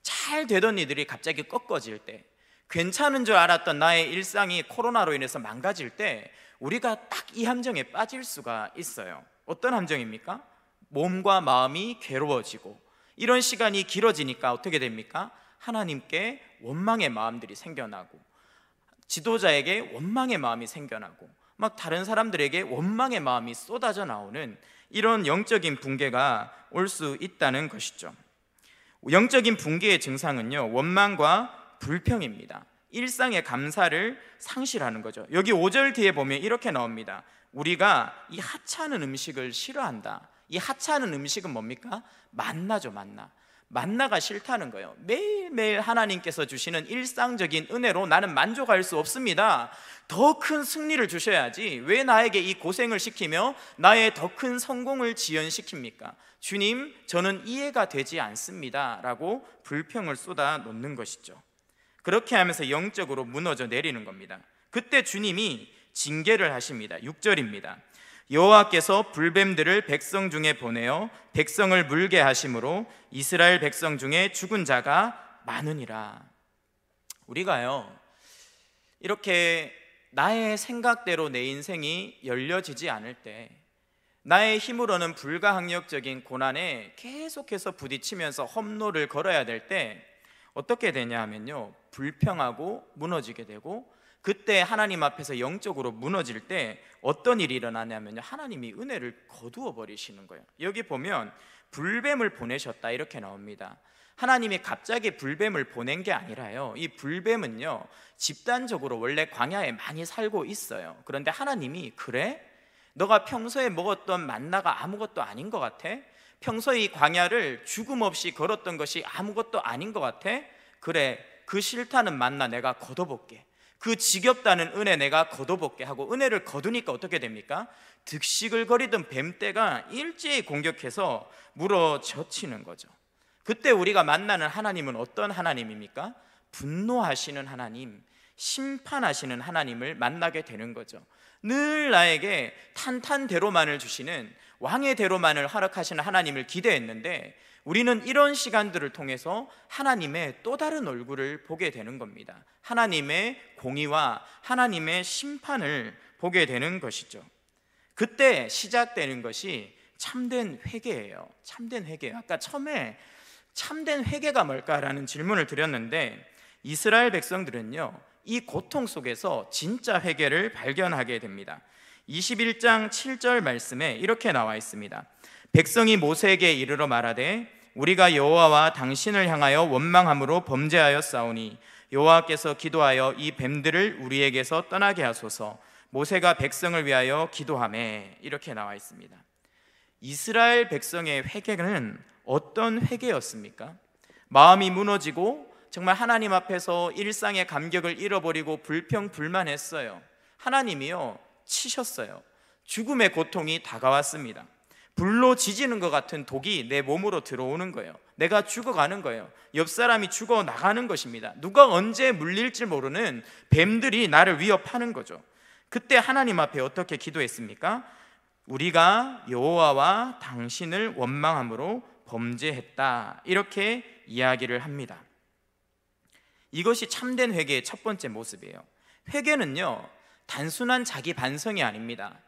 잘 되던 이들이 갑자기 꺾어질 때, 괜찮은 줄 알았던 나의 일상이 코로나로 인해서 망가질 때 우리가 딱 이 함정에 빠질 수가 있어요. 어떤 함정입니까? 몸과 마음이 괴로워지고, 이런 시간이 길어지니까 어떻게 됩니까? 하나님께 원망의 마음들이 생겨나고, 지도자에게 원망의 마음이 생겨나고, 막 다른 사람들에게 원망의 마음이 쏟아져 나오는 이런 영적인 붕괴가 올 수 있다는 것이죠. 영적인 붕괴의 증상은요, 원망과 불평입니다. 일상의 감사를 상실하는 거죠. 여기 5절 뒤에 보면 이렇게 나옵니다. 우리가 이 하찮은 음식을 싫어한다. 이 하찮은 음식은 뭡니까? 만나죠. 만나가 싫다는 거예요. 매일매일 하나님께서 주시는 일상적인 은혜로 나는 만족할 수 없습니다. 더 큰 승리를 주셔야지 왜 나에게 이 고생을 시키며 나의 더 큰 성공을 지연시킵니까? 주님, 저는 이해가 되지 않습니다 라고 불평을 쏟아 놓는 것이죠. 그렇게 하면서 영적으로 무너져 내리는 겁니다. 그때 주님이 징계를 하십니다. 6절입니다. 여호와께서 불뱀들을 백성 중에 보내어 백성을 물게 하심으로 이스라엘 백성 중에 죽은 자가 많으니라. 우리가요, 이렇게 나의 생각대로 내 인생이 열려지지 않을 때, 나의 힘으로는 불가항력적인 고난에 계속해서 부딪히면서 험로를 걸어야 될 때 어떻게 되냐 하면요, 불평하고 무너지게 되고, 그때 하나님 앞에서 영적으로 무너질 때 어떤 일이 일어나냐면요, 하나님이 은혜를 거두어 버리시는 거예요. 여기 보면 불뱀을 보내셨다 이렇게 나옵니다. 하나님이 갑자기 불뱀을 보낸 게 아니라요, 이 불뱀은요 집단적으로 원래 광야에 많이 살고 있어요. 그런데 하나님이, 그래? 너가 평소에 먹었던 만나가 아무것도 아닌 것 같아? 평소에 이 광야를 죽음 없이 걸었던 것이 아무것도 아닌 것 같아? 그래, 그 싫다는 만나 내가 걷어볼게. 그 지겹다는 은혜 내가 걷어볼게 하고 은혜를 거두니까 어떻게 됩니까? 득식을 거리던 뱀떼가 일제히 공격해서 물어 젖히는 거죠. 그때 우리가 만나는 하나님은 어떤 하나님입니까? 분노하시는 하나님, 심판하시는 하나님을 만나게 되는 거죠. 늘 나에게 탄탄대로만을 주시는, 왕의 대로만을 허락하시는 하나님을 기대했는데 우리는 이런 시간들을 통해서 하나님의 또 다른 얼굴을 보게 되는 겁니다. 하나님의 공의와 하나님의 심판을 보게 되는 것이죠. 그때 시작되는 것이 참된 회개예요. 참된 회개예요. 아까 처음에 참된 회개가 뭘까라는 질문을 드렸는데, 이스라엘 백성들은요 이 고통 속에서 진짜 회개를 발견하게 됩니다. 21장 7절 말씀에 이렇게 나와 있습니다. 백성이 모세에게 이르러 말하되 우리가 여호와와 당신을 향하여 원망함으로 범죄하였사오니 여호와께서 기도하여 이 뱀들을 우리에게서 떠나게 하소서. 모세가 백성을 위하여 기도하매, 이렇게 나와 있습니다. 이스라엘 백성의 회개는 어떤 회개였습니까? 마음이 무너지고 정말 하나님 앞에서 일상의 감격을 잃어버리고 불평불만했어요. 하나님이요 치셨어요. 죽음의 고통이 다가왔습니다. 불로 지지는 것 같은 독이 내 몸으로 들어오는 거예요. 내가 죽어가는 거예요. 옆 사람이 죽어나가는 것입니다. 누가 언제 물릴지 모르는 뱀들이 나를 위협하는 거죠. 그때 하나님 앞에 어떻게 기도했습니까? 우리가 여호와와 당신을 원망함으로 범죄했다, 이렇게 이야기를 합니다. 이것이 참된 회개의 첫 번째 모습이에요. 회개는요 단순한 자기 반성이 아닙니다.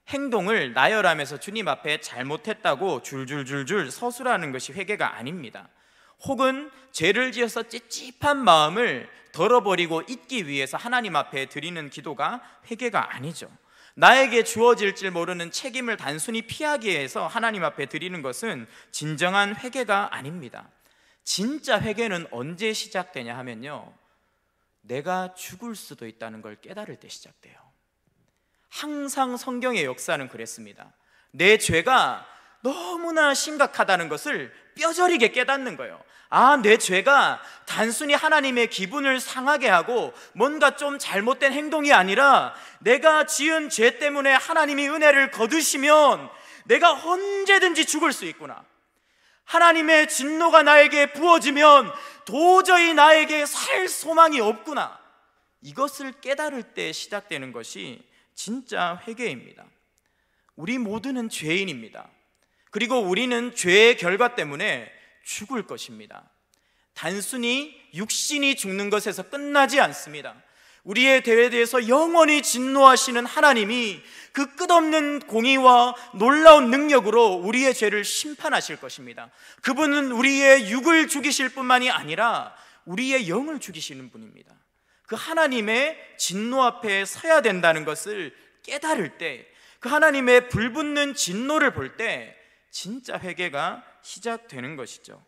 행동을 나열하면서 주님 앞에 잘못했다고 줄줄줄줄 서술하는 것이 회개가 아닙니다. 혹은 죄를 지어서 찝찝한 마음을 덜어버리고 잊기 위해서 하나님 앞에 드리는 기도가 회개가 아니죠. 나에게 주어질 줄 모르는 책임을 단순히 피하기 위해서 하나님 앞에 드리는 것은 진정한 회개가 아닙니다. 진짜 회개는 언제 시작되냐 하면요, 내가 죽을 수도 있다는 걸 깨달을 때 시작돼요. 항상 성경의 역사는 그랬습니다. 내 죄가 너무나 심각하다는 것을 뼈저리게 깨닫는 거예요. 아, 내 죄가 단순히 하나님의 기분을 상하게 하고 뭔가 좀 잘못된 행동이 아니라 내가 지은 죄 때문에 하나님이 은혜를 거두시면 내가 언제든지 죽을 수 있구나. 하나님의 진노가 나에게 부어지면 도저히 나에게 살 소망이 없구나. 이것을 깨달을 때 시작되는 것이 진짜 회개입니다. 우리 모두는 죄인입니다. 그리고 우리는 죄의 결과 때문에 죽을 것입니다. 단순히 육신이 죽는 것에서 끝나지 않습니다. 우리에 대해서 영원히 진노하시는 하나님이 그 끝없는 공의와 놀라운 능력으로 우리의 죄를 심판하실 것입니다. 그분은 우리의 육을 죽이실 뿐만이 아니라 우리의 영을 죽이시는 분입니다. 그 하나님의 진노 앞에 서야 된다는 것을 깨달을 때, 그 하나님의 불붙는 진노를 볼 때 진짜 회개가 시작되는 것이죠.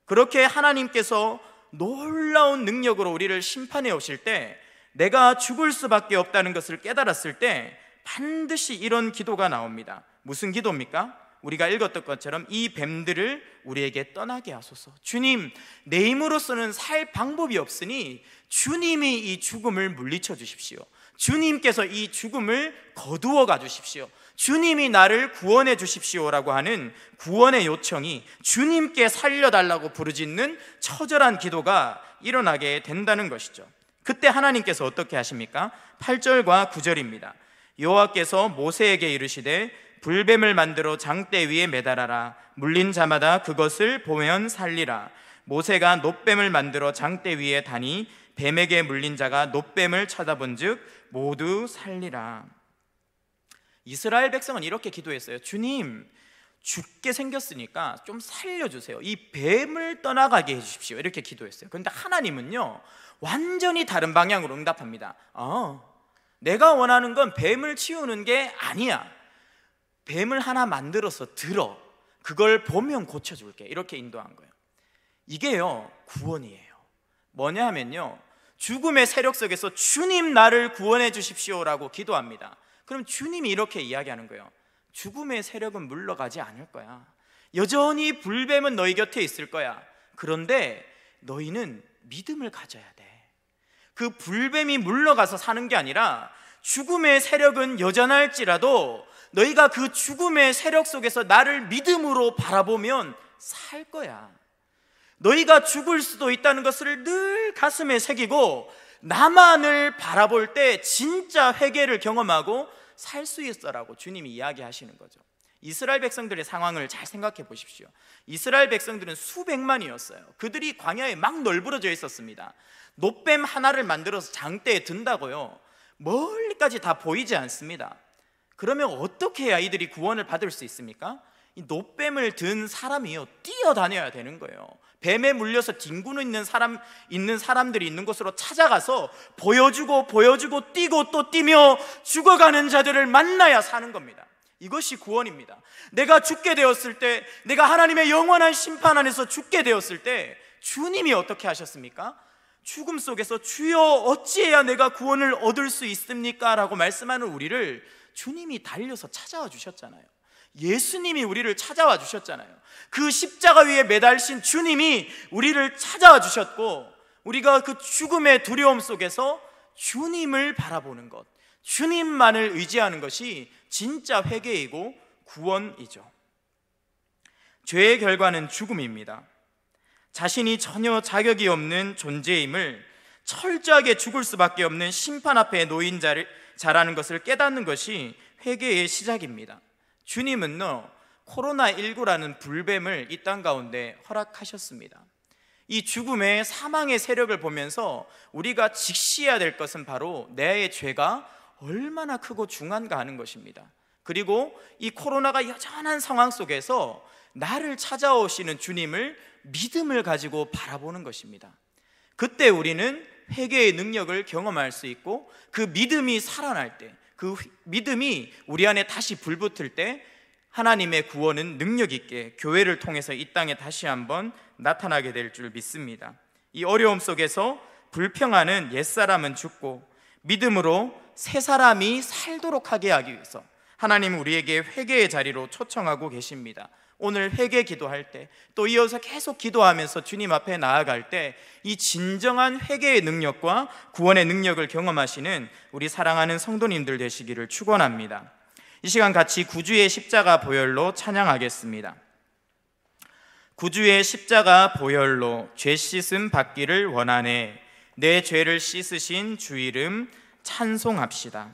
그렇게 하나님께서 놀라운 능력으로 우리를 심판해 오실 때, 내가 죽을 수밖에 없다는 것을 깨달았을 때 반드시 이런 기도가 나옵니다. 무슨 기도입니까? 우리가 읽었던 것처럼 이 뱀들을 우리에게 떠나게 하소서. 주님, 내 힘으로서는 살 방법이 없으니 주님이 이 죽음을 물리쳐 주십시오. 주님께서 이 죽음을 거두어 가 주십시오. 주님이 나를 구원해 주십시오라고 하는 구원의 요청이 주님께 살려달라고 부르짖는 처절한 기도가 일어나게 된다는 것이죠. 그때 하나님께서 어떻게 하십니까? 8절과 9절입니다. 여호와께서 모세에게 이르시되 불뱀을 만들어 장대 위에 매달아라. 물린 자마다 그것을 보면 살리라. 모세가 놋뱀을 만들어 장대 위에 다니 뱀에게 물린 자가 놋뱀을 쳐다본즉 모두 살리라. 이스라엘 백성은 이렇게 기도했어요. 주님, 죽게 생겼으니까 좀 살려주세요. 이 뱀을 떠나가게 해주십시오. 이렇게 기도했어요. 그런데 하나님은요, 완전히 다른 방향으로 응답합니다. 내가 원하는 건 뱀을 치우는 게 아니야. 뱀을 하나 만들어서 들어. 그걸 보면 고쳐줄게. 이렇게 인도한 거예요. 이게요, 구원이에요. 뭐냐 하면요, 죽음의 세력 속에서 주님 나를 구원해 주십시오라고 기도합니다. 그럼 주님이 이렇게 이야기하는 거예요. 죽음의 세력은 물러가지 않을 거야. 여전히 불뱀은 너희 곁에 있을 거야. 그런데 너희는 믿음을 가져야 돼. 그 불뱀이 물러가서 사는 게 아니라 죽음의 세력은 여전할지라도 너희가 그 죽음의 세력 속에서 나를 믿음으로 바라보면 살 거야. 너희가 죽을 수도 있다는 것을 늘 가슴에 새기고 나만을 바라볼 때 진짜 회개를 경험하고 살 수 있어라고 주님이 이야기하시는 거죠. 이스라엘 백성들의 상황을 잘 생각해 보십시오. 이스라엘 백성들은 수백만이었어요. 그들이 광야에 막 널브러져 있었습니다. 놋뱀 하나를 만들어서 장대에 든다고요, 멀리까지 다 보이지 않습니다. 그러면 어떻게 해야 이들이 구원을 받을 수 있습니까? 이 놋뱀을 든 사람이요, 뛰어다녀야 되는 거예요. 뱀에 물려서 뒹구는 있는 사람들이 있는 곳으로 찾아가서 보여주고 뛰고 또 뛰며 죽어가는 자들을 만나야 사는 겁니다. 이것이 구원입니다. 내가 죽게 되었을 때, 내가 하나님의 영원한 심판 안에서 죽게 되었을 때 주님이 어떻게 하셨습니까? 죽음 속에서 주여 어찌해야 내가 구원을 얻을 수 있습니까? 라고 말씀하는 우리를 주님이 달려서 찾아와 주셨잖아요. 예수님이 우리를 찾아와 주셨잖아요. 그 십자가 위에 매달신 주님이 우리를 찾아와 주셨고, 우리가 그 죽음의 두려움 속에서 주님을 바라보는 것, 주님만을 의지하는 것이 진짜 회개이고 구원이죠. 죄의 결과는 죽음입니다. 자신이 전혀 자격이 없는 존재임을, 철저하게 죽을 수밖에 없는 심판 앞에 놓인 자라는 것을 깨닫는 것이 회개의 시작입니다. 주님은요, 코로나19라는 불뱀을 이 땅 가운데 허락하셨습니다. 이 죽음의 사망의 세력을 보면서 우리가 직시해야 될 것은 바로 내 죄가 얼마나 크고 중한가 하는 것입니다. 그리고 이 코로나가 여전한 상황 속에서 나를 찾아오시는 주님을 믿음을 가지고 바라보는 것입니다. 그때 우리는 회개의 능력을 경험할 수 있고, 그 믿음이 살아날 때, 그 믿음이 우리 안에 다시 불붙을 때 하나님의 구원은 능력 있게 교회를 통해서 이 땅에 다시 한번 나타나게 될 줄 믿습니다. 이 어려움 속에서 불평하는 옛사람은 죽고 믿음으로 새 사람이 살도록 하게 하기 위해서 하나님은 우리에게 회개의 자리로 초청하고 계십니다. 오늘 회개 기도할 때, 또 이어서 계속 기도하면서 주님 앞에 나아갈 때 이 진정한 회개의 능력과 구원의 능력을 경험하시는 우리 사랑하는 성도님들 되시기를 축원합니다. 이 시간 같이 구주의 십자가 보혈로 찬양하겠습니다. 구주의 십자가 보혈로 죄 씻음 받기를 원하네. 내 죄를 씻으신 주 이름 찬송합시다.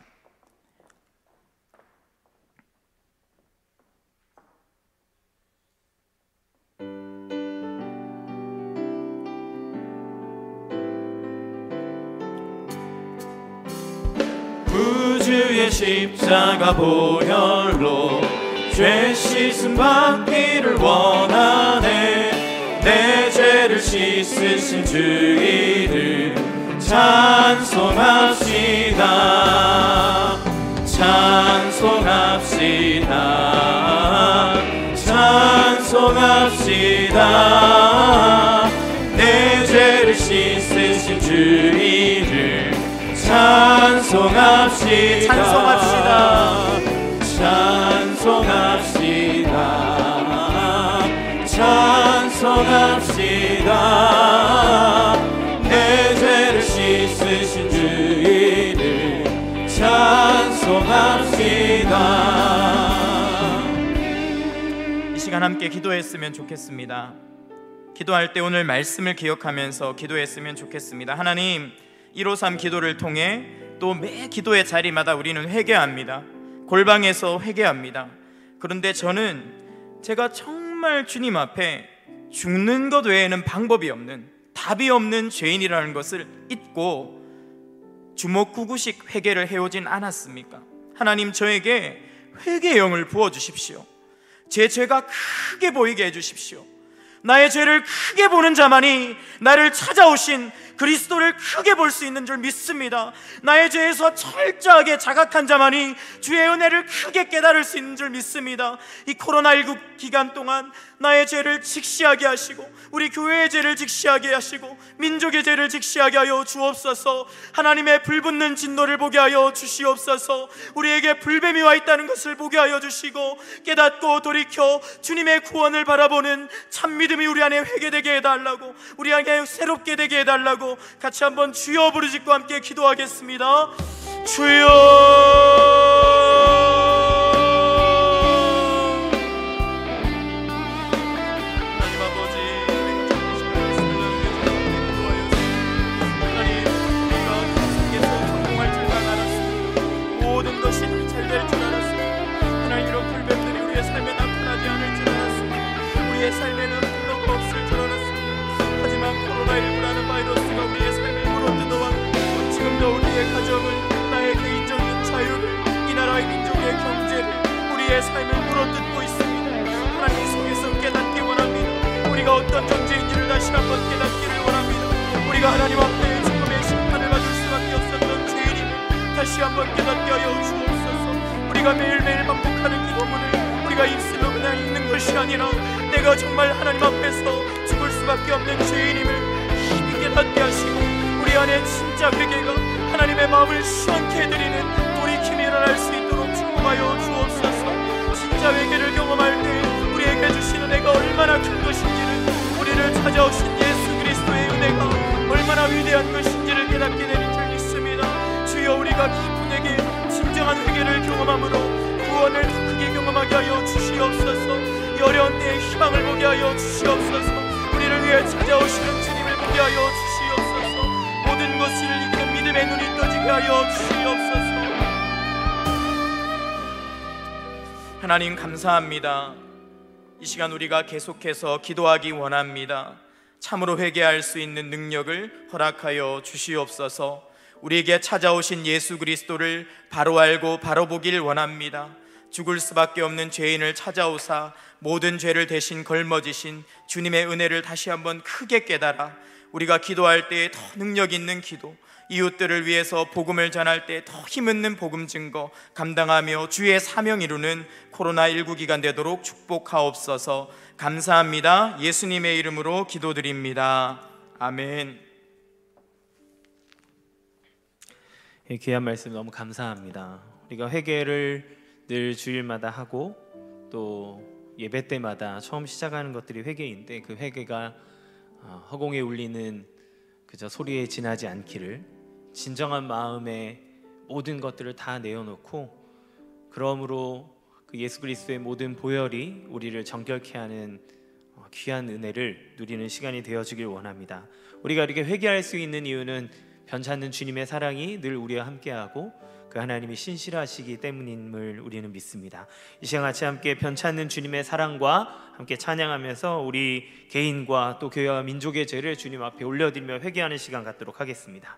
구주의 십자가 보혈로 죄 씻음 받기를 원하네. 내 죄를 씻으신 주 이름 찬송합시다. 찬송합시다. 찬송합시다. 내 죄를 씻으신 주 이름 찬송합시다. 찬송합시다. 찬송합시다. 찬송합시다. 내 죄를 씻으신 주인을 찬송합시다. 이 시간 함께 기도했으면 좋겠습니다. 기도할 때 오늘 말씀을 기억하면서 기도했으면 좋겠습니다. 하나님, 153 기도를 통해 또 매 기도의 자리마다 우리는 회개합니다. 골방에서 회개합니다. 그런데 저는 제가 정말 주님 앞에 죽는 것 외에는 방법이 없는, 답이 없는 죄인이라는 것을 잊고 주먹구구식 회개를 해오진 않았습니까? 하나님, 저에게 회개의 영을 부어주십시오. 제 죄가 크게 보이게 해주십시오. 나의 죄를 크게 보는 자만이 나를 찾아오신 그리스도를 크게 볼 수 있는 줄 믿습니다. 나의 죄에서 철저하게 자각한 자만이 주의 은혜를 크게 깨달을 수 있는 줄 믿습니다. 이 코로나19 기간 동안 나의 죄를 직시하게 하시고, 우리 교회의 죄를 직시하게 하시고, 민족의 죄를 직시하게 하여 주옵소서. 하나님의 불붙는 진노를 보게 하여 주시옵소서. 우리에게 불뱀이 와 있다는 것을 보게 하여 주시고, 깨닫고 돌이켜 주님의 구원을 바라보는 참 믿음이 우리 안에 회개되게 해달라고, 우리 안에 새롭게 되게 해달라고 같이 한번 주여 부르짖고 함께 기도하겠습니다. 주여, 하나님 아버지, 하나님, 우리가 세상에서 성공할 줄만 알았습니다. 모든 것이 잘 될 줄 알았습니다. 하나님, 이런 불뱀들이 우리의 삶에 나타나지 않을 줄 알았습니다. 우리의 삶에는 불로가 없을 줄 알았습니다. 하지만 코로나19라는 바이러스가 우리의 삶을 물어뜯어왔고, 지금도 우리의 가정을, 나의 개인적인 자유를, 이 나라의 민족의 경제를, 우리의 삶을 물어뜯고 있습니다. 하나님 속에서 깨닫기 원합니다. 우리가 어떤 존재인지를 다시 한번 깨닫기를 원합니다. 우리가 하나님 앞에 죽음의 심판을 받을 수밖에 없었던 죄인임을 다시 한번 깨닫게 하여 주옵소서. 우리가 매일매일 반복하는 기도문을 우리가 입술로 그냥 읽는 것이 아니라 내가 정말 하나님 앞에서 죽을 수밖에 없는 죄인임을 힘이 깨닫게 하시고, 우리 안에 진짜 회개가 하나님의 마음을 시원케 해드리는 돌이킴이 일어날 수 있도록 축복하여 주옵소서. 진짜 회개를 경험할 때 우리에게 주신 은혜가 얼마나 큰 것인지를, 우리를 찾아오신 예수 그리스도의 은혜가 얼마나 위대한 것인지를 깨닫게 되는 줄 믿습니다. 주여, 우리가 깊은 회개, 진정한 회개를 경험함으로 구원을 더 크게 경험하게 하여 주시옵소서. 이 어려운 때에 희망을 보게 하여 주시옵소서. 우리를 위해 찾아오시는 주님을 보게 하여 주시옵소서. 모든 것을 이기는 믿음의 눈이 떠지게 하여 주시옵소서. 하나님, 감사합니다. 이 시간 우리가 계속해서 기도하기 원합니다. 참으로 회개할 수 있는 능력을 허락하여 주시옵소서. 우리에게 찾아오신 예수 그리스도를 바로 알고 바로 보길 원합니다. 죽을 수밖에 없는 죄인을 찾아오사 모든 죄를 대신 걸머지신 주님의 은혜를 다시 한번 크게 깨달아 우리가 기도할 때 더 능력 있는 기도, 이웃들을 위해서 복음을 전할 때 더 힘있는 복음 증거 감당하며 주의 사명 이루는 코로나19 기간 되도록 축복하옵소서. 감사합니다. 예수님의 이름으로 기도드립니다. 아멘. 귀한 말씀 너무 감사합니다. 우리가 회개를 늘 주일마다 하고 또 예배 때마다 처음 시작하는 것들이 회개인데, 그 회개가 허공에 울리는 그저 소리에 지나지 않기를, 진정한 마음에 모든 것들을 다 내어놓고, 그러므로 그 예수 그리스도의 모든 보혈이 우리를 정결케 하는 귀한 은혜를 누리는 시간이 되어주길 원합니다. 우리가 이렇게 회개할 수 있는 이유는 변찮는 주님의 사랑이 늘 우리와 함께하고 그 하나님이 신실하시기 때문임을 우리는 믿습니다. 이 시간 같이 함께 변찮는 주님의 사랑과 함께 찬양하면서 우리 개인과 또 교회와 민족의 죄를 주님 앞에 올려드리며 회개하는 시간 갖도록 하겠습니다.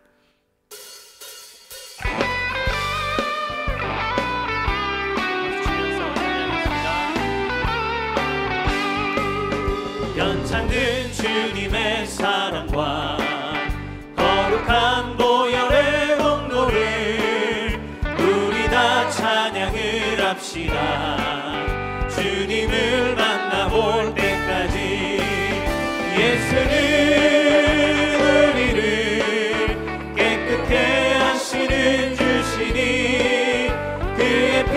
변찮는 주님의 사랑과 거룩한 보혈의 공로를 우리 다 찬양을 합시다. 주님을 만나볼 때까지 예수는 우리를 깨끗해 하시는 주시니 그의 피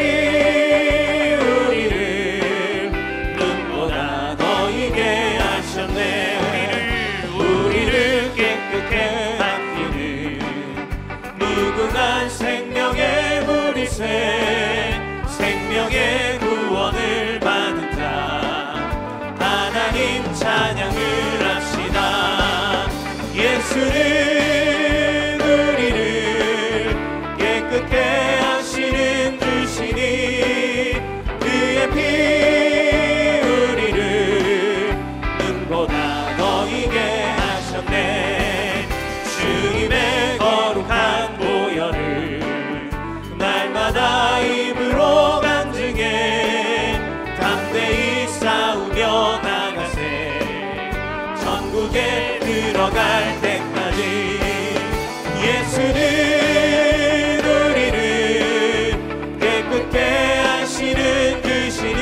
우리를 눈보다 더 이게 예수는 우리를 깨끗게 하시는 주시니 그의 피 우리를 눈보다 더 이게 하셨네. 주님의 거룩한 보혈을 날마다 입으로 간증해 담대히 싸우며 나가세. 천국에 들어갈 때까지 예수는 우리를 깨끗게 하시는 주시니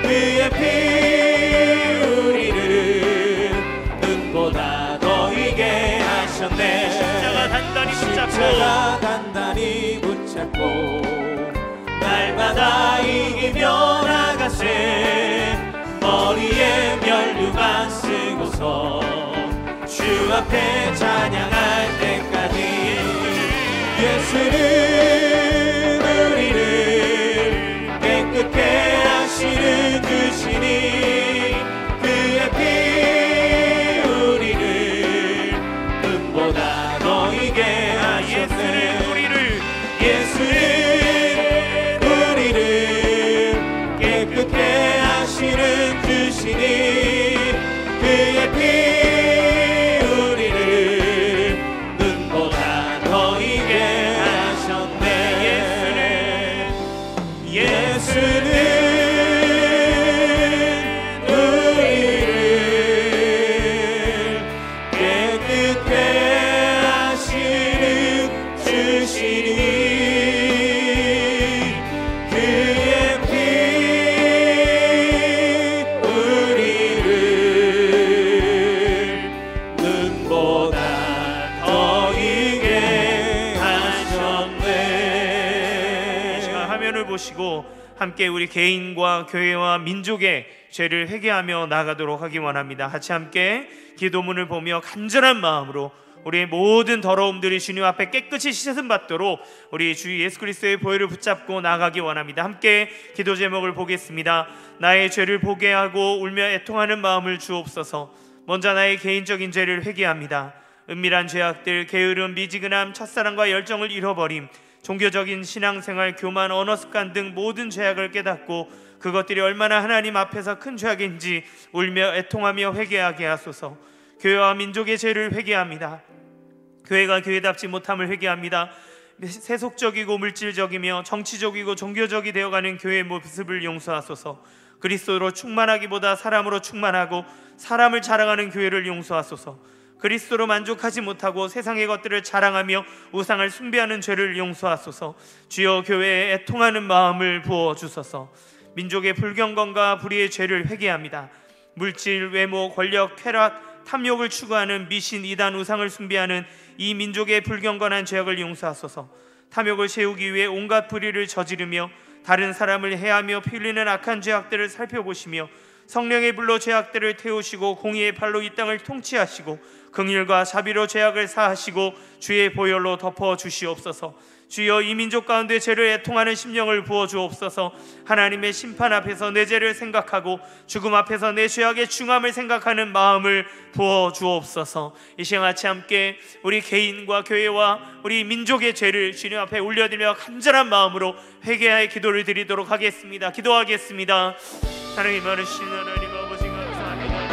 그의 피 우리를 눈보다 더 이게 하셨네. 십자가 단단히 붙잡고 날마다 이기며 나가세. 머리에 면류관 쓰고서 주 앞에 찬양할 때까지 예수는 우리를 깨끗게 하시는 주시니 그의 피 우리를 눈보다 더 이게 하셨네. 예수는 우리를 깨끗게 하시는 주시니 그의 피 우리를 눈보다 더 이게 하셨네. 예수는 우리를 깨끗게 하시는 주시니 그의 피 우리를 눈보다 더 이게 하셨네. 시간 화면을 보시고 함께 우리 개인과 교회와 민족의 죄를 회개하며 나가도록 하기 원합니다. 같이 함께 기도문을 보며 간절한 마음으로 우리의 모든 더러움들이 주님 앞에 깨끗이 씻음 받도록 우리 주 예수 그리스도의 보혈을 붙잡고 나가기 원합니다. 함께 기도 제목을 보겠습니다. 나의 죄를 보게 하고 울며 애통하는 마음을 주옵소서. 먼저 나의 개인적인 죄를 회개합니다. 은밀한 죄악들, 게으름, 미지근함, 첫사랑과 열정을 잃어버림, 종교적인 신앙생활, 교만, 언어 습관 등 모든 죄악을 깨닫고 그것들이 얼마나 하나님 앞에서 큰 죄악인지 울며 애통하며 회개하게 하소서. 교회와 민족의 죄를 회개합니다. 교회가 교회답지 못함을 회개합니다. 세속적이고 물질적이며 정치적이고 종교적이 되어가는 교회의 모습을 용서하소서. 그리스도로 충만하기보다 사람으로 충만하고 사람을 자랑하는 교회를 용서하소서. 그리스도로 만족하지 못하고 세상의 것들을 자랑하며 우상을 숭배하는 죄를 용서하소서. 주여 교회에 애통하는 마음을 부어주소서. 민족의 불경건과 불의의 죄를 회개합니다. 물질, 외모, 권력, 쾌락, 탐욕을 추구하는 미신, 이단, 우상을 숭배하는 이 민족의 불경건한 죄악을 용서하소서. 탐욕을 세우기 위해 온갖 불의를 저지르며 다른 사람을 해하며 피 흘리는 악한 죄악들을 살펴보시며 성령의 불로 죄악들을 태우시고 공의의 팔로 이 땅을 통치하시고 긍휼과 자비로 죄악을 사하시고 주의 보혈로 덮어 주시옵소서. 주여 이 민족 가운데 죄를 애통하는 심령을 부어주옵소서. 하나님의 심판 앞에서 내 죄를 생각하고 죽음 앞에서 내 죄악의 중함을 생각하는 마음을 부어주옵소서. 이 시간 같이 함께 우리 개인과 교회와 우리 민족의 죄를 주님 앞에 올려드리며 간절한 마음으로 회개하여 기도를 드리도록 하겠습니다. 기도하겠습니다. 하나님 많으신 하나님 아버지 감사합니다.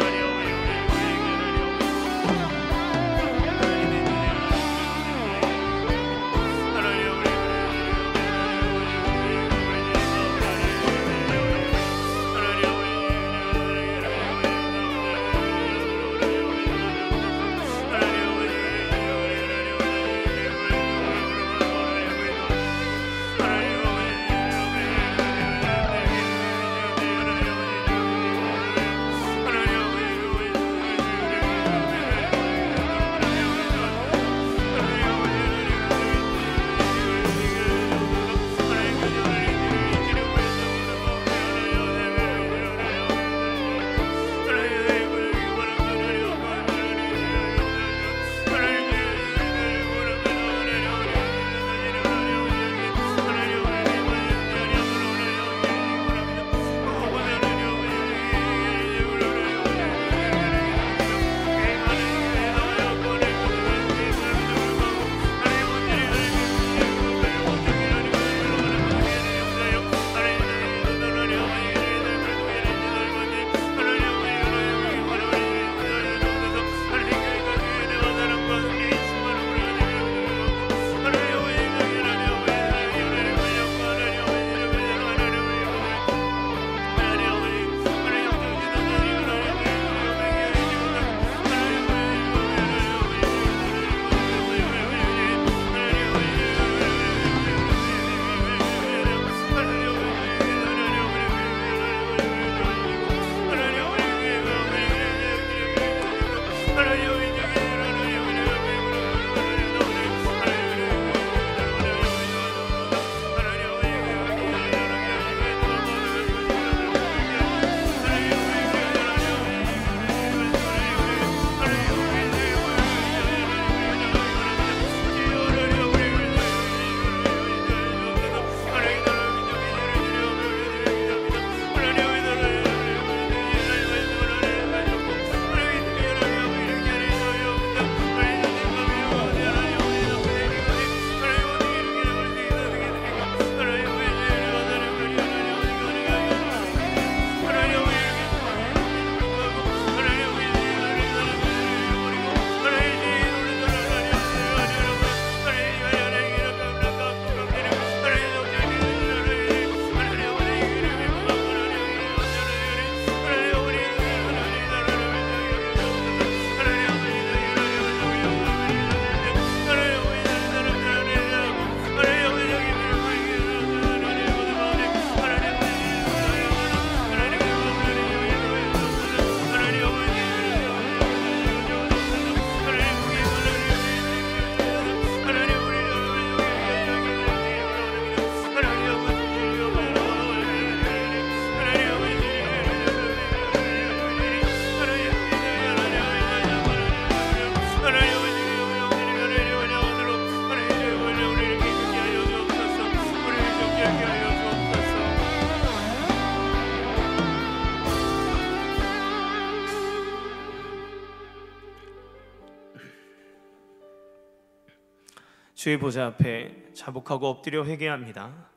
주의 보좌 앞에 자복하고 엎드려 회개합니다.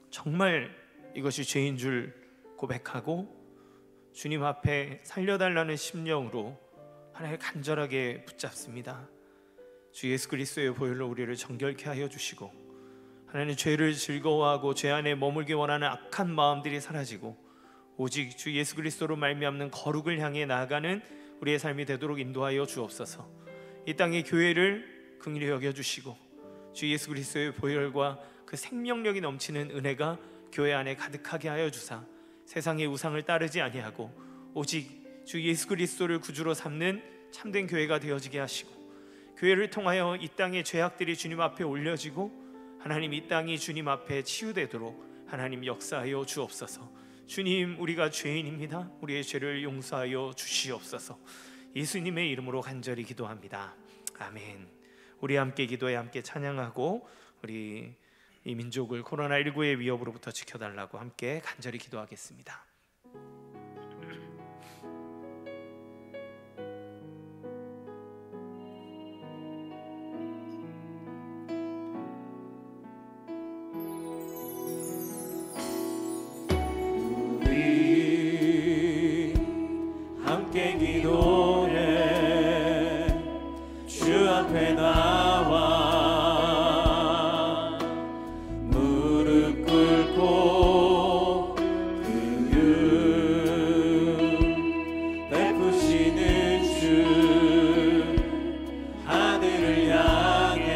정말 이것이 죄인 줄 고백하고 주님 앞에 살려달라는 심령으로 하나님을 간절하게 붙잡습니다. 주 예수 그리스도의 보혈로 우리를 정결케 하여 주시고 하나님 죄를 즐거워하고 죄 안에 머물기 원하는 악한 마음들이 사라지고 오직 주 예수 그리스도로 말미암는 거룩을 향해 나아가는 우리의 삶이 되도록 인도하여 주옵소서. 이 땅의 교회를 긍휼히 여겨주시고 주 예수 그리스도의 보혈과 그 생명력이 넘치는 은혜가 교회 안에 가득하게 하여 주사 세상의 우상을 따르지 아니하고 오직 주 예수 그리스도를 구주로 삼는 참된 교회가 되어지게 하시고 교회를 통하여 이 땅의 죄악들이 주님 앞에 올려지고 하나님 이 땅이 주님 앞에 치유되도록 하나님 역사하여 주옵소서. 주님, 우리가 죄인입니다. 우리의 죄를 용서하여 주시옵소서. 예수님의 이름으로 간절히 기도합니다. 아멘. 우리 함께 기도해 함께 찬양하고 우리 이 민족을 코로나19의 위협으로부터 지켜달라고 함께 간절히 기도하겠습니다. 우리 함께 기도해 주 앞에 나와 무릎 꿇고 긍휼 베푸시는 주 하늘을 향해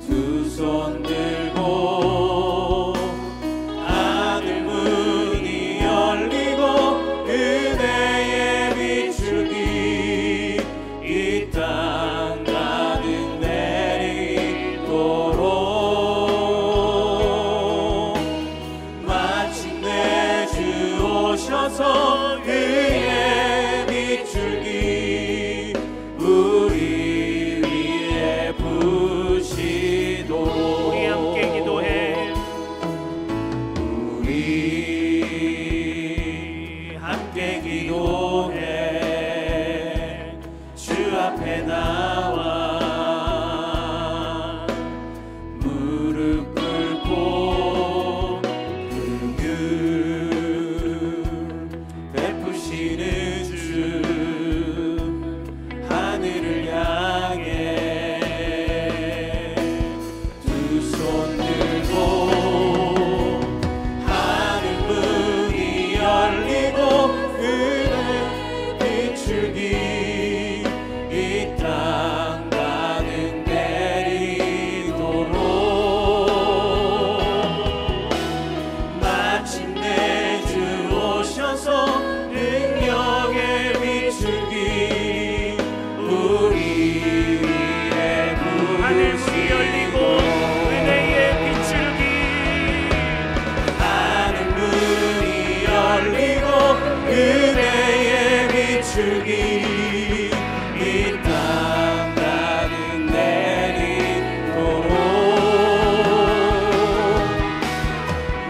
두 손 들고 하늘 문이 열리고 은혜의 비추기 이 땅 가득 내리도록 마침내 주 오셔서 그의 비추기 우리 위에 부시도록 우리 함께 기도해 우리 함께 기도해 주 앞에 나와 무릎 꿇고 긍휼 베푸시는 주 하늘을 향해 두 손 들고 하늘 문이 열리고 은혜 비추기 이 땅 가득 내리도록 마침내 주 오셔서 능력의 비추기 우리 위에 하늘 문이 열리고 은혜의 비추기 하늘 문이 열리고 은혜의 비추기 이 땅 가득 내리도록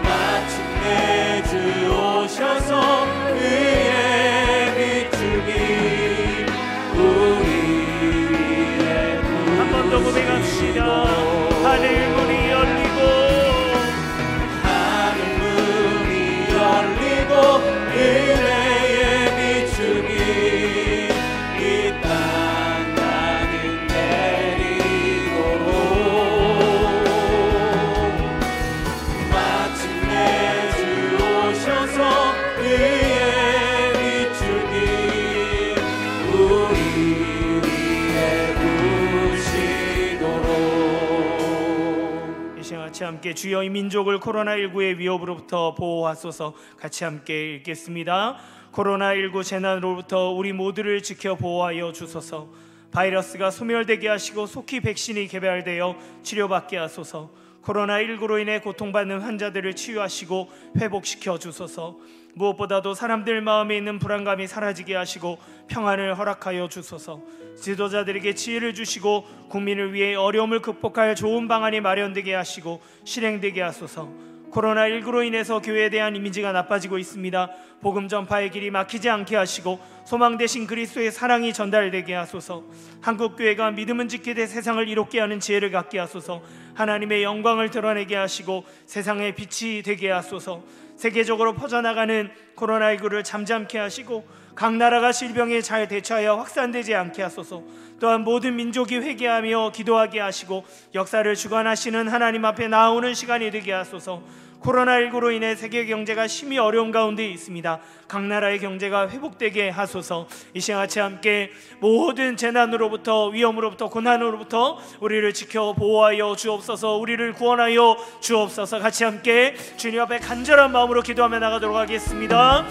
마침내 주 오셔서 그의 비추기 우리 위에 한 번 더 고백합시다. 하늘 문이 열리고 하늘 문이 열리고 은혜의 비추기 이 땅 가득 내리도록 마침내 주 오셔서 그의 비추기 우리 위에 부시도록 이 시간 같이 함께 주여 이 민족을 코로나19의 위협으로부터 보호하소서. 같이 함께 읽겠습니다. 코로나19 재난으로부터 우리 모두를 지켜 보호하여 주소서. 바이러스가 소멸되게 하시고 속히 백신이 개발되어 치료받게 하소서. 코로나19로 인해 고통받는 환자들을 치유하시고 회복시켜 주소서. 무엇보다도 사람들 마음에 있는 불안감이 사라지게 하시고 평안을 허락하여 주소서. 지도자들에게 지혜를 주시고 국민을 위해 어려움을 극복할 좋은 방안이 마련되게 하시고 실행되게 하소서. 코로나19로 인해서 교회에 대한 이미지가 나빠지고 있습니다. 복음 전파의 길이 막히지 않게 하시고 소망 되신 그리스도의 사랑이 전달되게 하소서. 한국교회가 믿음은 지키되 세상을 이롭게 하는 지혜를 갖게 하소서. 하나님의 영광을 드러내게 하시고 세상의 빛이 되게 하소서. 세계적으로 퍼져나가는 코로나19를 잠잠케 하시고 각 나라가 질병에 잘 대처하여 확산되지 않게 하소서. 또한 모든 민족이 회개하며 기도하게 하시고 역사를 주관하시는 하나님 앞에 나아오는 시간이 되게 하소서. 코로나19로 인해 세계 경제가 심히 어려운 가운데 있습니다. 각 나라의 경제가 회복되게 하소서. 이 시간 같이 함께 모든 재난으로부터, 위험으로부터, 고난으로부터 우리를 지켜 보호하여 주옵소서. 우리를 구원하여 주옵소서. 같이 함께 주님 앞에 간절한 마음으로 기도하며 나가도록 하겠습니다.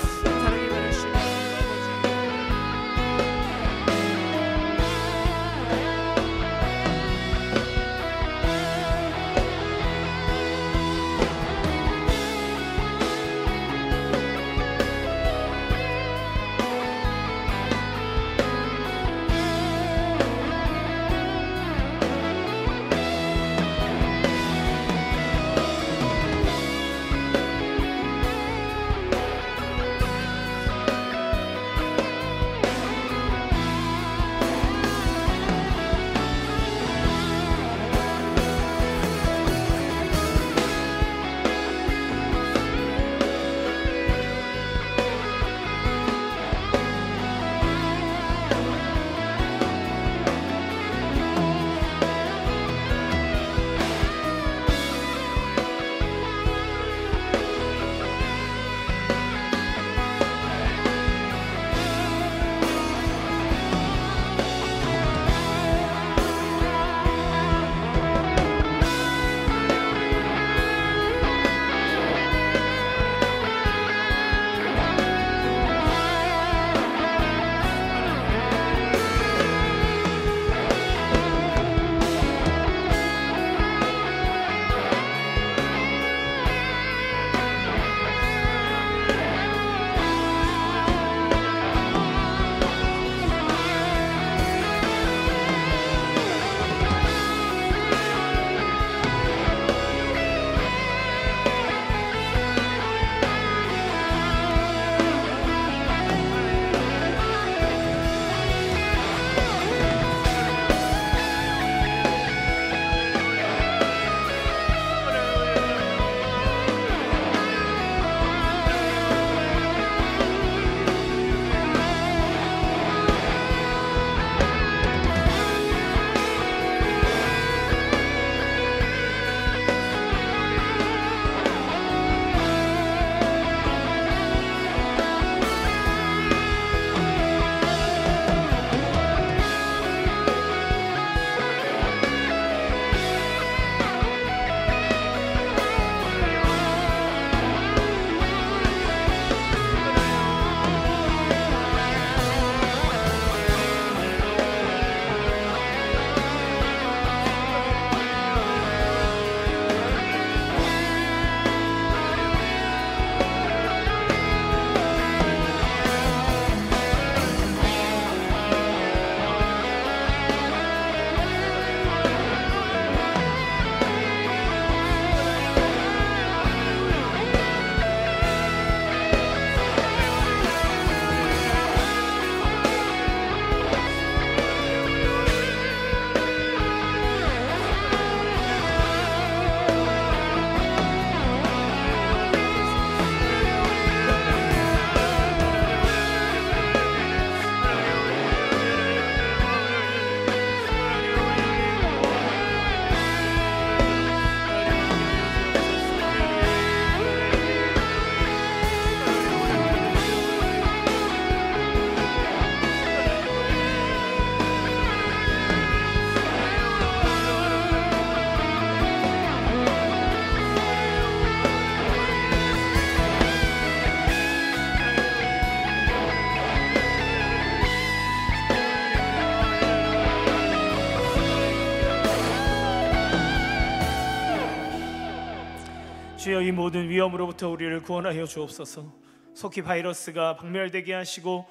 주여, 이 모든 위험으로부터 우리를 구원하여 주옵소서. 속히 바이러스가 박멸되게 하시고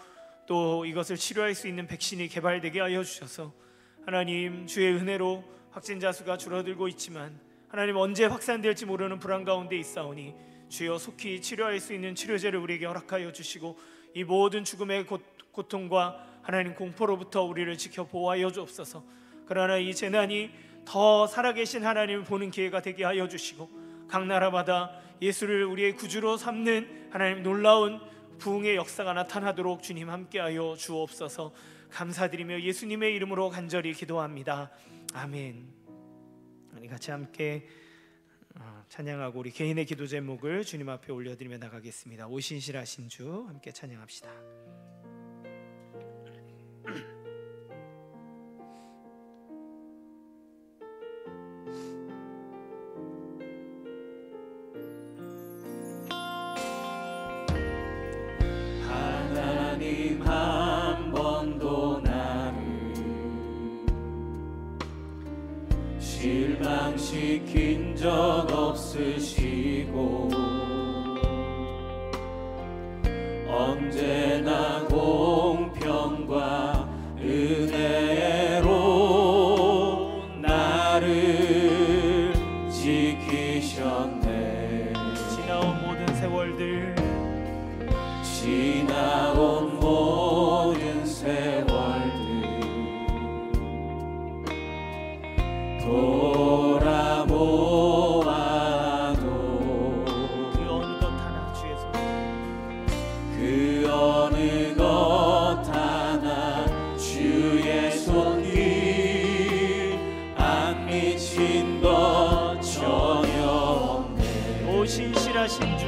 또 이것을 치료할 수 있는 백신이 개발되게 하여 주셔서 하나님, 주의 은혜로 확진자 수가 줄어들고 있지만 하나님 언제 확산될지 모르는 불안 가운데 있사오니 주여 속히 치료할 수 있는 치료제를 우리에게 허락하여 주시고 이 모든 죽음의 고통과 하나님 공포로부터 우리를 지켜 보호하여 주옵소서. 그러나 이 재난이 더 살아계신 하나님을 보는 기회가 되게 하여 주시고 각 나라마다 예수를 우리의 구주로 삼는 하나님 놀라운 부흥의 역사가 나타나도록 주님 함께하여 주옵소서. 감사드리며 예수님의 이름으로 간절히 기도합니다. 아멘. 우리 같이 함께 찬양하고 우리 개인의 기도 제목을 주님 앞에 올려드리며 나가겠습니다. 오신실하신 주 함께 찬양합시다. 하나님 한 번도 나를 실망시킨 적 없으시고 언제나 공평과 은혜로 나를 지키셨네. 지나온 모든 세월들 지나온 모든 세월들 돌아보아도 그 어느 것 하나 주의 손 그 어느 것 하나 주의 손이 안 미친 것 전혀 없네. 오신실하신 주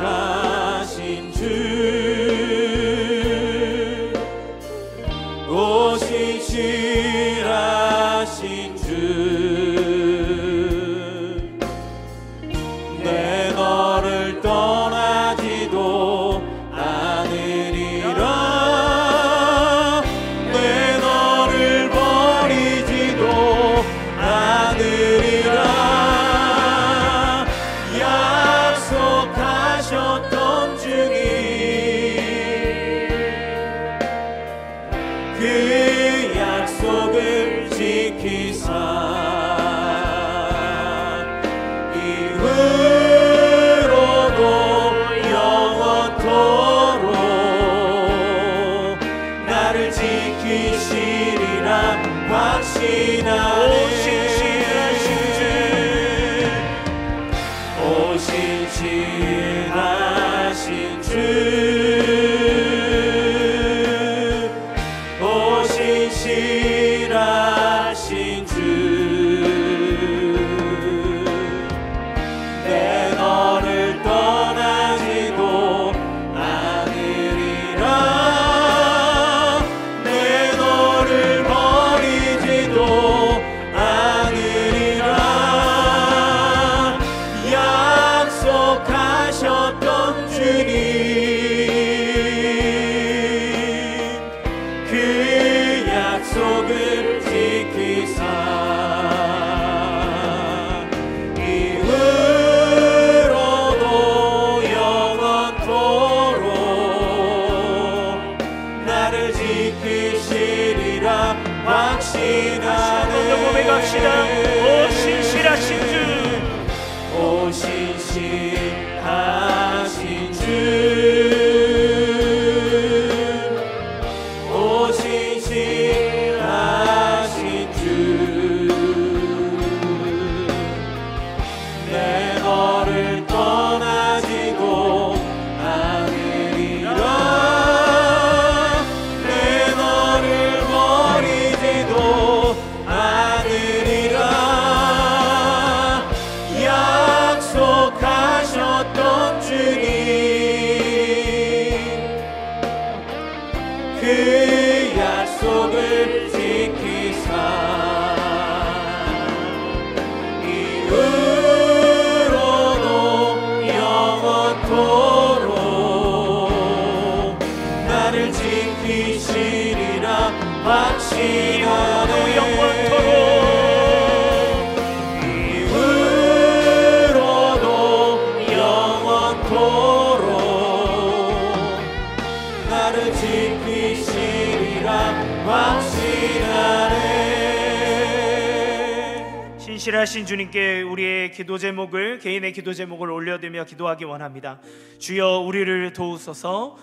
오신실하신 주 오신실하신 주 내 너를 떠나지도 않으리라 내 너를 버리지도 않으리라 약속하셨던 주님 그 약속을 지키사 이후로도 영원토록 나를 지키시리라 확신하네. 오신실하신 주 오신실하신 주 내 너를 떠나지도 않으리라 내 너를 버리지도 않으리라 약속하셨던 주님 그 약속을 지키사 이후로도 영원토록 나를 지키시리라 확신하네. 고백합시다. 오신실하신 주 오신실하신 주 오신실하신 주 내 너를 떠나지도 않으리라 내 너를 버리지도 않으리라 약속하셨던 주님 그 약속을 지키사 이후로도 영원토록 나를 지키시리라 확신하네. 영원토록 이후로도 영원토록 나를 지키시리라 확신하네. 신실하신 주님께 우리의 기도 제목을, 개인의 기도 제목을 올려드리며 기도하기 원합니다. 주여 우리를 도우소서.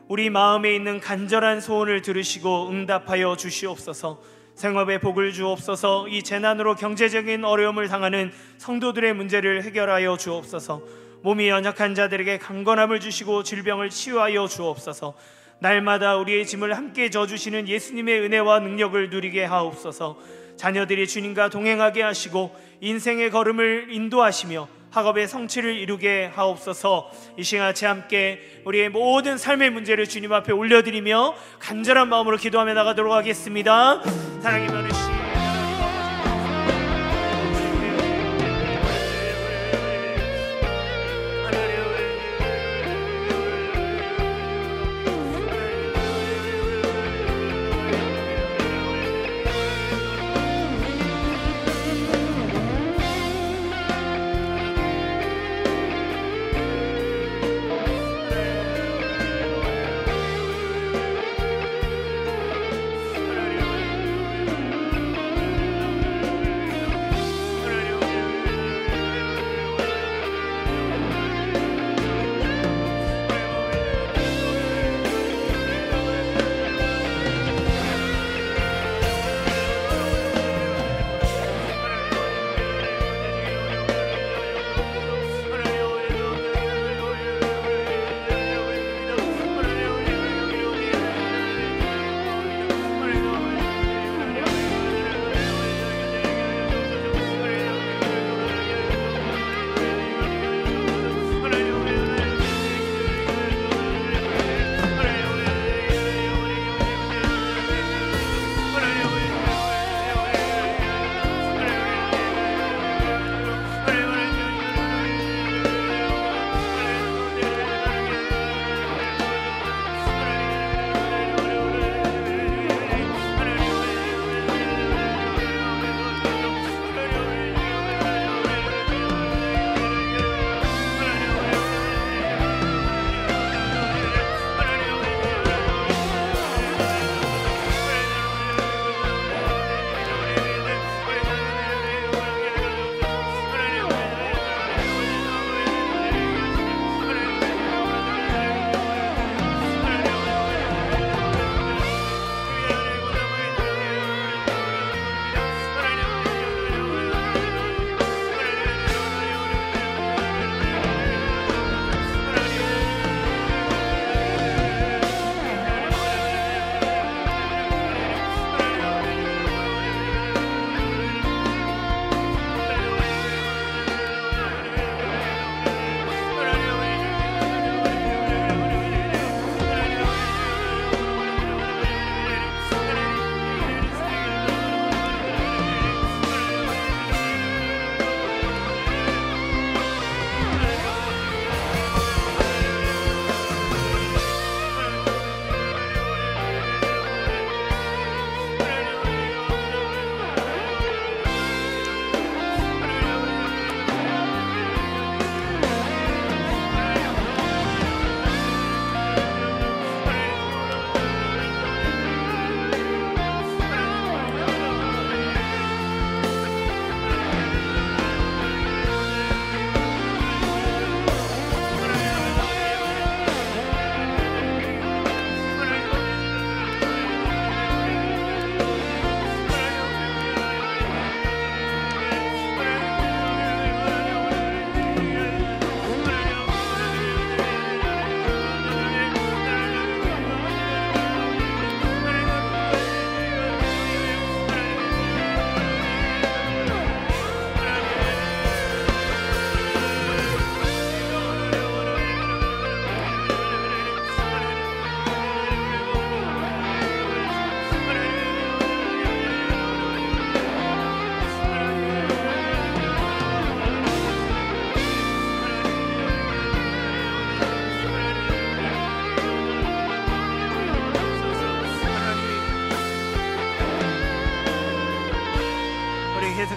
우리 마음에 있는 간절한 소원을 들으시고 응답하여 주시옵소서. 생업에 복을 주옵소서. 이 재난으로 경제적인 어려움을 당하는 성도들의 문제를 해결하여 주옵소서. 몸이 연약한 자들에게 강건함을 주시고 질병을 치유하여 주옵소서. 날마다 우리의 짐을 함께 져주시는 예수님의 은혜와 능력을 누리게 하옵소서. 자녀들이 주님과 동행하게 하시고 인생의 걸음을 인도하시며 학업의 성취를 이루게 하옵소서. 이 시간 같이 함께 우리의 모든 삶의 문제를 주님 앞에 올려드리며 간절한 마음으로 기도하며 나가도록 하겠습니다. 사랑이 많으신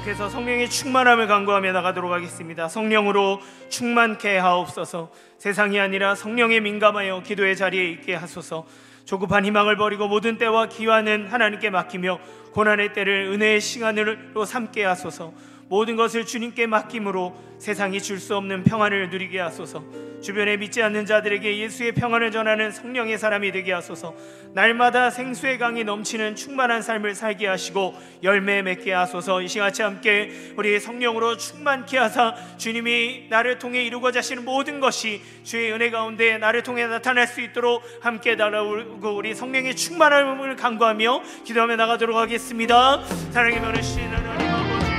계속해서 성령의 충만함을 간구하며 나가도록 하겠습니다. 성령으로 충만케 하옵소서. 세상이 아니라 성령에 민감하여 기도의 자리에 있게 하소서. 조급한 희망을 버리고 모든 때와 기한은 하나님께 맡기며 고난의 때를 은혜의 시간으로 삼게 하소서. 모든 것을 주님께 맡김으로 세상이 줄 수 없는 평안을 누리게 하소서. 주변에 믿지 않는 자들에게 예수의 평안을 전하는 성령의 사람이 되게 하소서. 날마다 생수의 강이 넘치는 충만한 삶을 살게 하시고 열매 맺게 하소서. 이 시간같이 함께 우리 성령으로 충만케 하사 주님이 나를 통해 이루고자 하시는 모든 것이 주의 은혜 가운데 나를 통해 나타날 수 있도록 함께 달아오고 우리 성령의 충만함을 간구하며 기도하며 나가도록 하겠습니다. 사랑의 많으신 하나님 아버지,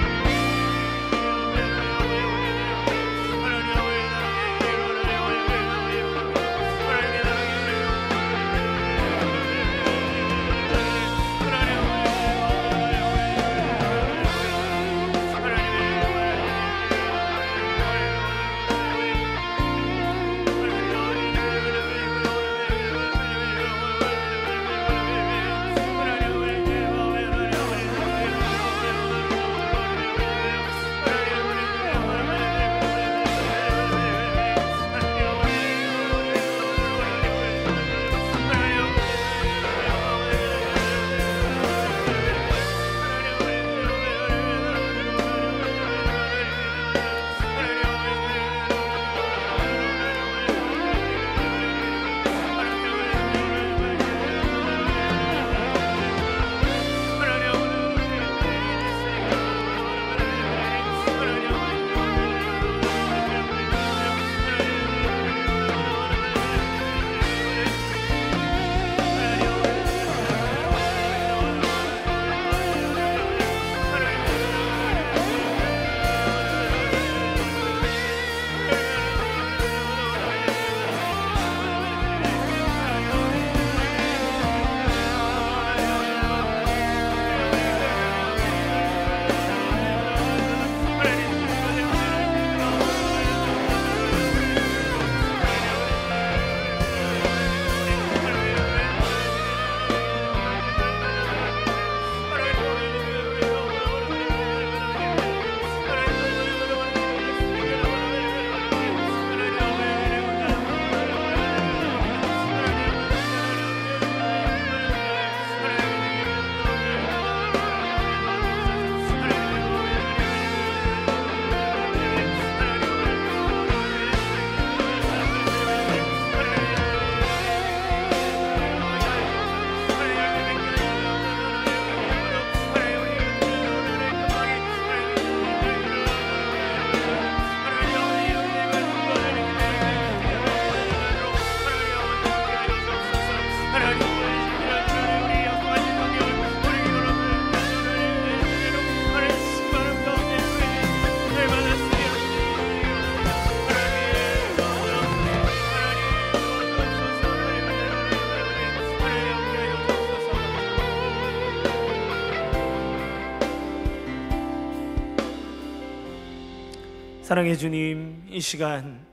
사랑의 주님, 이 시간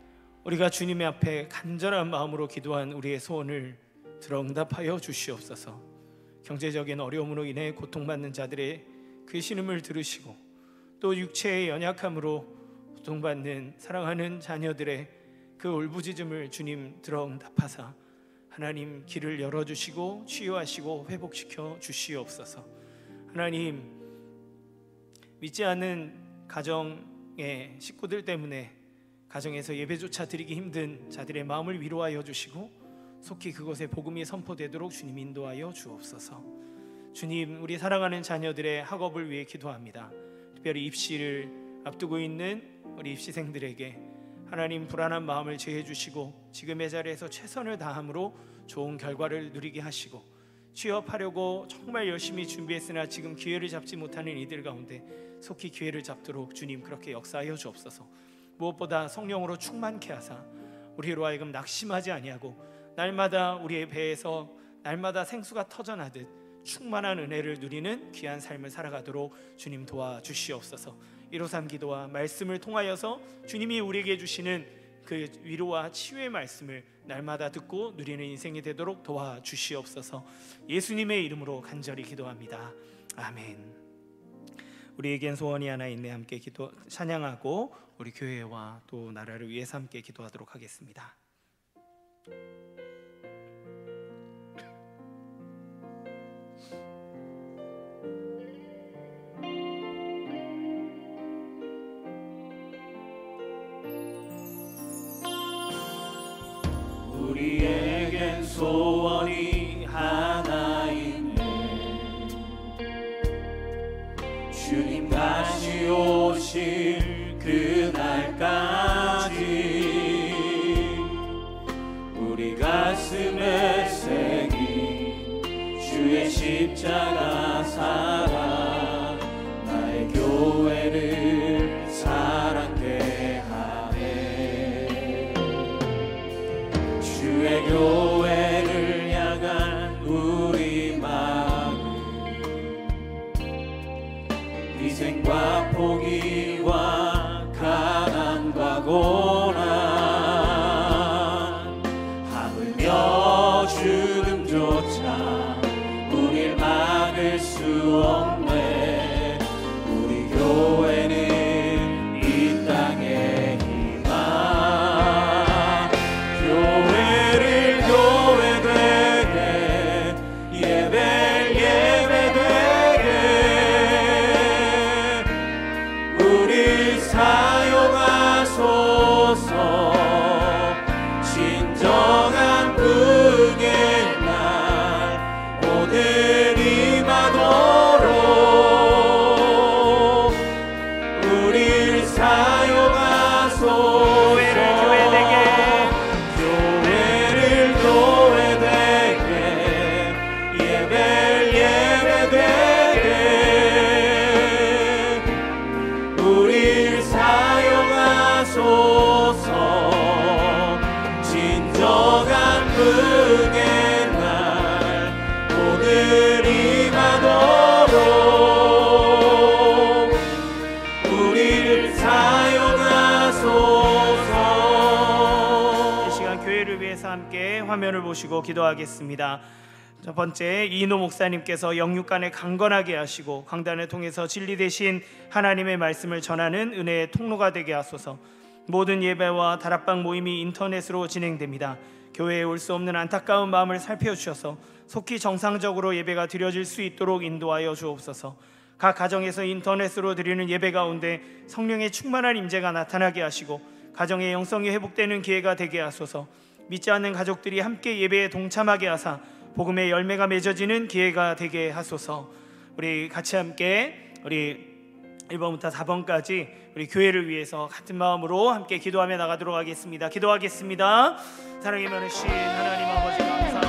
우리가 주님의 앞에 간절한 마음으로 기도한 우리의 소원을 들어 응답하여 주시옵소서. 경제적인 어려움으로 인해 고통받는 자들의 그 신음을 들으시고 또 육체의 연약함으로 고통받는 사랑하는 자녀들의 그 울부짖음을 주님 들어 응답하사 하나님 길을 열어주시고 치유하시고 회복시켜 주시옵소서. 하나님, 믿지 않는 가정의 식구들 때문에 가정에서 예배조차 드리기 힘든 자들의 마음을 위로하여 주시고 속히 그곳에 복음이 선포되도록 주님 인도하여 주옵소서. 주님, 우리 사랑하는 자녀들의 학업을 위해 기도합니다. 특별히 입시를 앞두고 있는 우리 입시생들에게 하나님 불안한 마음을 제해 주시고 지금의 자리에서 최선을 다함으로 좋은 결과를 누리게 하시고 취업하려고 정말 열심히 준비했으나 지금 기회를 잡지 못하는 이들 가운데 속히 기회를 잡도록 주님 그렇게 역사하여 주옵소서. 무엇보다 성령으로 충만케 하사 우리로 하여금 낙심하지 아니하고 날마다 우리의 배에서 날마다 생수가 터져나듯 충만한 은혜를 누리는 귀한 삶을 살아가도록 주님 도와주시옵소서. 153 기도와 말씀을 통하여서 주님이 우리에게 주시는 그 위로와 치유의 말씀을 날마다 듣고 누리는 인생이 되도록 도와주시옵소서. 예수님의 이름으로 간절히 기도합니다. 아멘. 우리에겐 소원이 하나 있네. 함께 기도 찬양하고 우리 교회와 또 나라를 위해서 함께 기도하도록 하겠습니다. 우리에겐 소원이 하나 있네. 주님 다시 오실 그날까지 우리 가슴에 새긴 주의 십자가 사랑 나의 교회를 사랑케 하네. 주의 교회를 향한 우리 마음 희생과 포기와 가난과 고난 하물며 죽음조차 우릴 막을 수 없네. 우리 교회는 이 땅의 희망. 교회를 교회되게 예배를 예배되게 우릴 사용하소서. 진정한 복의 날 오늘 임하도록 우릴 사용하소서. 교회를 교회되게 예배를 예배되게 우릴 사용하소서. 진정한 복의 날 오늘 임하도록 우릴 사용하소서. 이 시간 교회를 위해서 함께 화면을 보시고 기도하겠습니다. 첫 번째, 이인호 목사님께서 영육간에 강건하게 하시고 강단을 통해서 진리 대신 하나님의 말씀을 전하는 은혜의 통로가 되게 하소서. 모든 예배와 다락방 모임이 인터넷으로 진행됩니다. 교회에 올 수 없는 안타까운 마음을 살펴주셔서 속히 정상적으로 예배가 드려질 수 있도록 인도하여 주옵소서. 각 가정에서 인터넷으로 드리는 예배 가운데 성령의 충만한 임재가 나타나게 하시고 가정의 영성이 회복되는 기회가 되게 하소서. 믿지 않는 가족들이 함께 예배에 동참하게 하사 복음의 열매가 맺어지는 기회가 되게 하소서. 우리 같이 함께 우리 1번부터 4번까지 우리 교회를 위해서 같은 마음으로 함께 기도하며 나가도록 하겠습니다. 기도하겠습니다. 사랑이 많으신 하나님 아버지 감사합니다.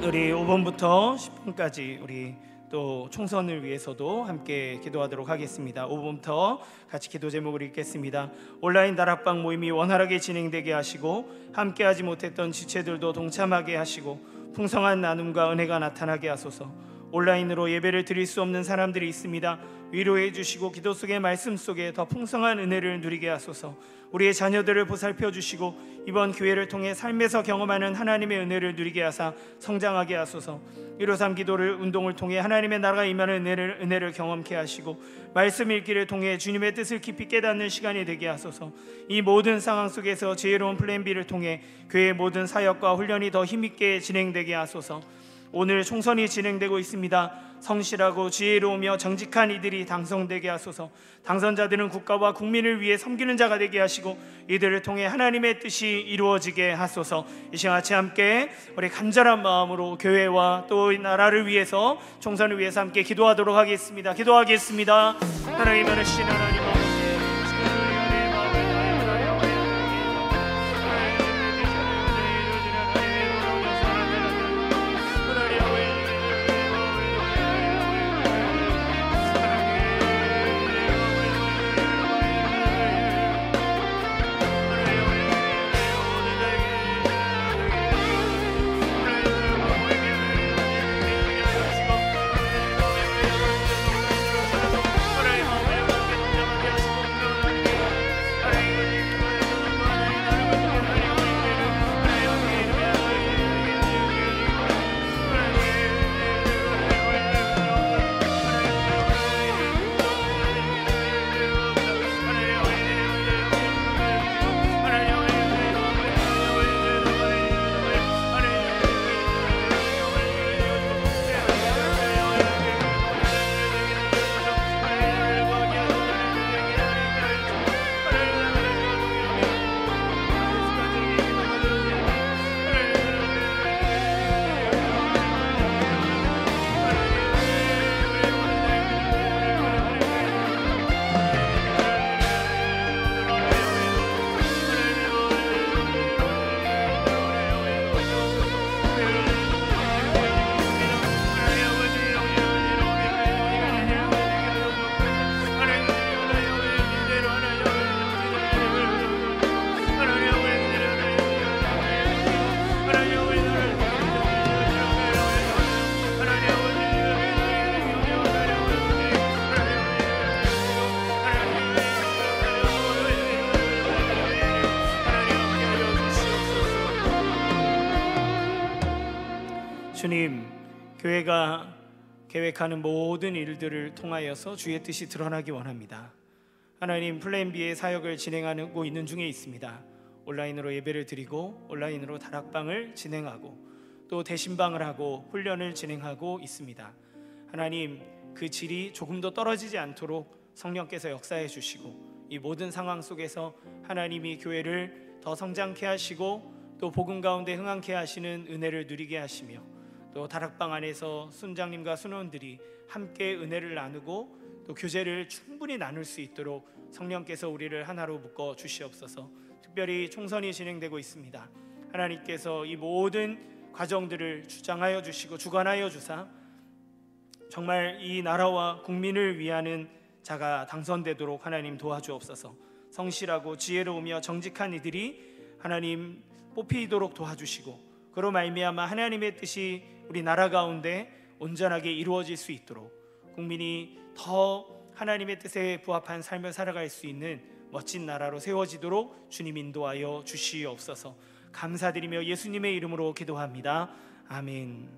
우리 5번부터 10번까지 우리 또 총선을 위해서도 함께 기도하도록 하겠습니다. 5번부터 같이 기도 제목을 읽겠습니다. 온라인 다락방 모임이 원활하게 진행되게 하시고 함께하지 못했던 지체들도 동참하게 하시고 풍성한 나눔과 은혜가 나타나게 하소서. 온라인으로 예배를 드릴 수 없는 사람들이 있습니다. 위로해 주시고 기도 속의 말씀 속에 더 풍성한 은혜를 누리게 하소서. 우리의 자녀들을 보살펴 주시고 이번 기회를 통해 삶에서 경험하는 하나님의 은혜를 누리게 하사 성장하게 하소서. 153 기도를 운동을 통해 하나님의 나라가 임하는 은혜를 경험케 하시고 말씀 읽기를 통해 주님의 뜻을 깊이 깨닫는 시간이 되게 하소서. 이 모든 상황 속에서 지혜로운 플랜 B를 통해 교회의 모든 사역과 훈련이 더 힘있게 진행되게 하소서. 오늘 총선이 진행되고 있습니다. 성실하고 지혜로우며 정직한 이들이 당선되게 하소서. 당선자들은 국가와 국민을 위해 섬기는 자가 되게 하시고 이들을 통해 하나님의 뜻이 이루어지게 하소서. 이 시간 같이 함께 우리 간절한 마음으로 교회와 또 이 나라를 위해서 총선을 위해서 함께 기도하도록 하겠습니다. 기도하겠습니다. 하나님 은혜신 하나님 주님, 교회가 계획하는 모든 일들을 통하여서 주의 뜻이 드러나기 원합니다. 하나님, 플랜 B의 사역을 진행하고 있는 중에 있습니다. 온라인으로 예배를 드리고 온라인으로 다락방을 진행하고 또 대신방을 하고 훈련을 진행하고 있습니다. 하나님, 그 질이 조금 더 떨어지지 않도록 성령께서 역사해 주시고 이 모든 상황 속에서 하나님이 교회를 더 성장케 하시고 또 복음 가운데 흥황케 하시는 은혜를 누리게 하시며 또 다락방 안에서 순장님과 순원들이 함께 은혜를 나누고 또 교제를 충분히 나눌 수 있도록 성령께서 우리를 하나로 묶어 주시옵소서. 특별히 총선이 진행되고 있습니다. 하나님께서 이 모든 과정들을 주장하여 주시고 주관하여 주사 정말 이 나라와 국민을 위하는 자가 당선되도록 하나님 도와주옵소서. 성실하고 지혜로우며 정직한 이들이 하나님 뽑히도록 도와주시고 그로 말미암아 하나님의 뜻이 우리 나라 가운데 온전하게 이루어질 수 있도록 국민이 더 하나님의 뜻에 부합한 삶을 살아갈 수 있는 멋진 나라로 세워지도록 주님 인도하여 주시옵소서. 감사드리며 예수님의 이름으로 기도합니다. 아멘.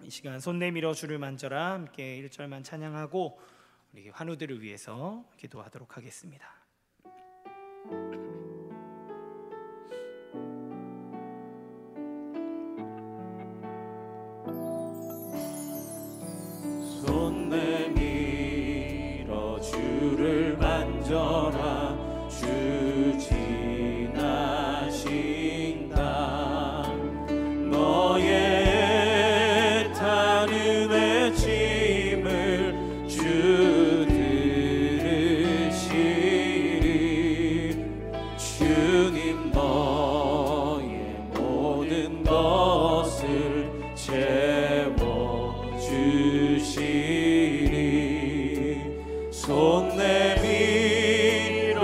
이 시간 손 내밀어 주를 만져라 함께 1절만 찬양하고 우리 환우들을 위해서 기도하도록 하겠습니다. 손 내밀어 주를 만져라. 주 지나신다. 너의 애타는 외침을 주 들으시리. 주님 너의 모든 것을 채워주시리. 손 내밀어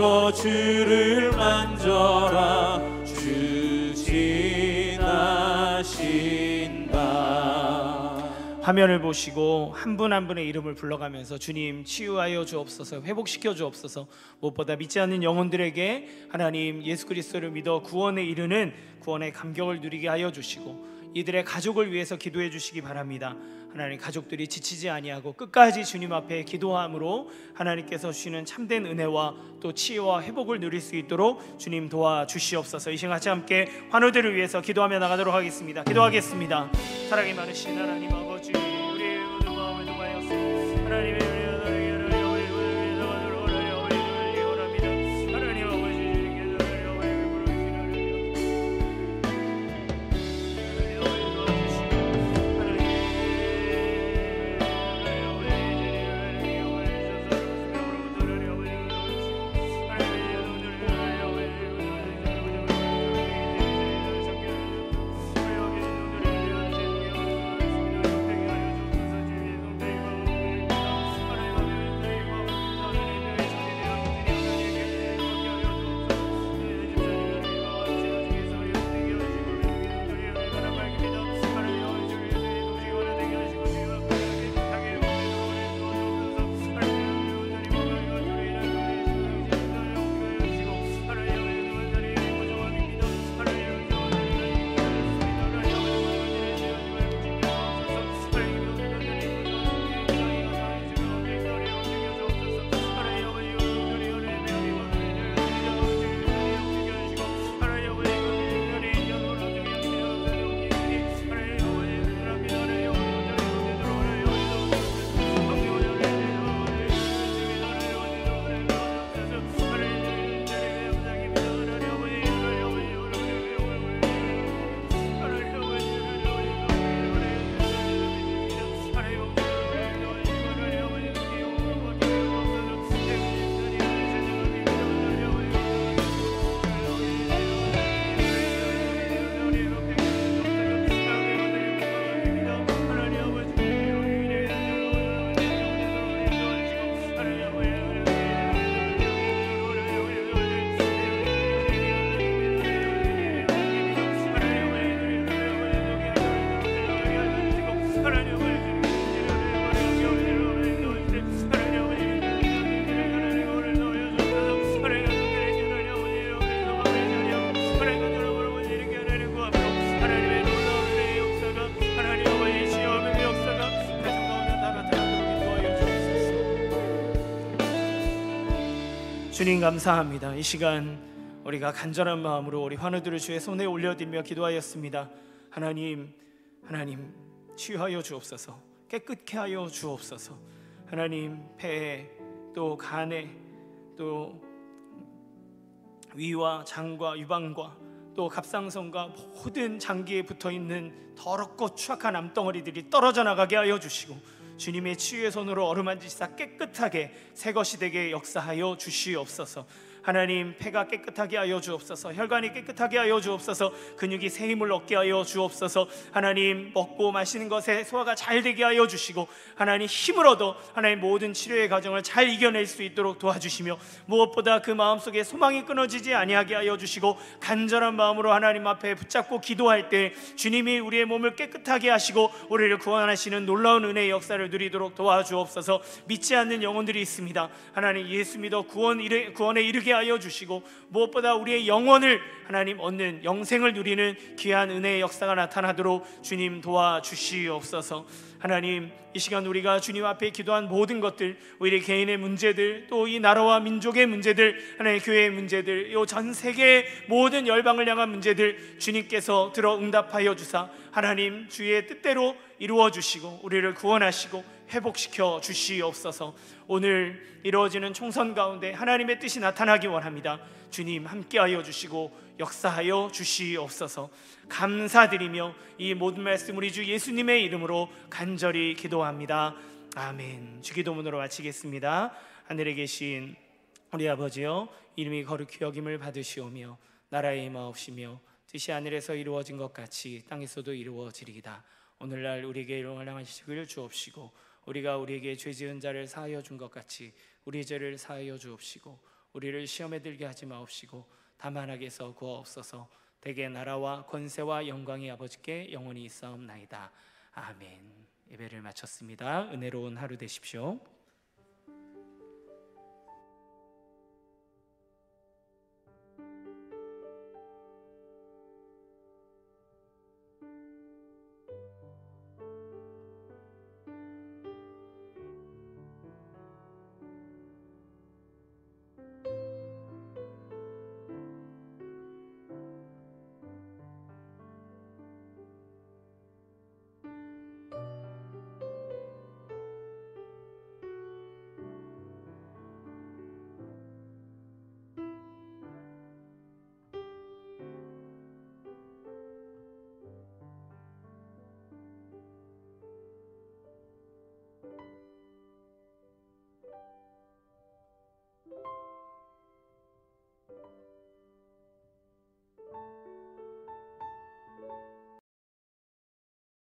화면을 보시고 한 분 한 분의 이름을 불러가면서 주님 치유하여 주옵소서, 회복시켜 주옵소서. 무엇보다 믿지 않는 영혼들에게 하나님 예수 그리스도를 믿어 구원에 이르는 구원의 감격을 누리게 하여 주시고 이들의 가족을 위해서 기도해 주시기 바랍니다. 하나님, 가족들이 지치지 아니하고 끝까지 주님 앞에 기도함으로 하나님께서 주시는 참된 은혜와 또 치유와 회복을 누릴 수 있도록 주님 도와주시옵소서. 이 시간 같이 함께 환우들을 위해서 기도하며 나가도록 하겠습니다. 기도하겠습니다. 사랑이 많으신 하나님 아버지, 우리의 모든 마음을 통하여서 하나님의 주님 감사합니다. 이 시간 우리가 간절한 마음으로 우리 환우들을 주의 손에 올려드리며 기도하였습니다. 하나님 치유하여 주옵소서, 깨끗게 하여 주옵소서. 하나님, 폐에 또 간에 또 위와 장과 유방과 또 갑상선과 모든 장기에 붙어있는 더럽고 추악한 암덩어리들이 떨어져 나가게 하여 주시고 주님의 치유의 손으로 어루만지시사 깨끗하게 새 것이 되게 역사하여 주시옵소서. 하나님, 폐가 깨끗하게 하여 주옵소서, 혈관이 깨끗하게 하여 주옵소서, 근육이 새 힘을 얻게 하여 주옵소서. 하나님, 먹고 마시는 것에 소화가 잘 되게 하여 주시고 하나님, 힘을 얻어 하나님 모든 치료의 과정을 잘 이겨낼 수 있도록 도와주시며 무엇보다 그 마음속에 소망이 끊어지지 아니하게 하여 주시고 간절한 마음으로 하나님 앞에 붙잡고 기도할 때 주님이 우리의 몸을 깨끗하게 하시고 우리를 구원하시는 놀라운 은혜의 역사를 누리도록 도와주옵소서. 믿지 않는 영혼들이 있습니다. 하나님, 예수 믿어 구원에 이르게 하여 주시고 무엇보다 우리의 영혼을 하나님 얻는 영생을 누리는 귀한 은혜의 역사가 나타나도록 주님 도와주시옵소서. 하나님, 이 시간 우리가 주님 앞에 기도한 모든 것들, 우리 개인의 문제들, 또 이 나라와 민족의 문제들, 하나님 교회의 문제들, 이 전 세계의 모든 열방을 향한 문제들 주님께서 들어 응답하여 주사 하나님 주의 뜻대로 이루어 주시고 우리를 구원하시고 회복시켜 주시옵소서. 오늘 이루어지는 총선 가운데 하나님의 뜻이 나타나기 원합니다. 주님 함께하여 주시고 역사하여 주시옵소서. 감사드리며 이 모든 말씀 우리 주 예수님의 이름으로 간절히 기도합니다. 아멘. 주기도문으로 마치겠습니다. 하늘에 계신 우리 아버지여, 이름이 거룩히 여김을 받으시오며 나라의 임하옵시며 뜻이 하늘에서 이루어진 것 같이 땅에서도 이루어지리이다. 오늘날 우리에게 일용할 양식을 주옵시고 우리가 우리에게 죄 지은 자를 사하여 준 것 같이 우리 죄를 사하여 주옵시고 우리를 시험에 들게 하지 마옵시고 다만 악에서 구하옵소서. 대개 나라와 권세와 영광이 아버지께 영원히 있사옵나이다. 아멘. 예배를 마쳤습니다. 은혜로운 하루 되십시오.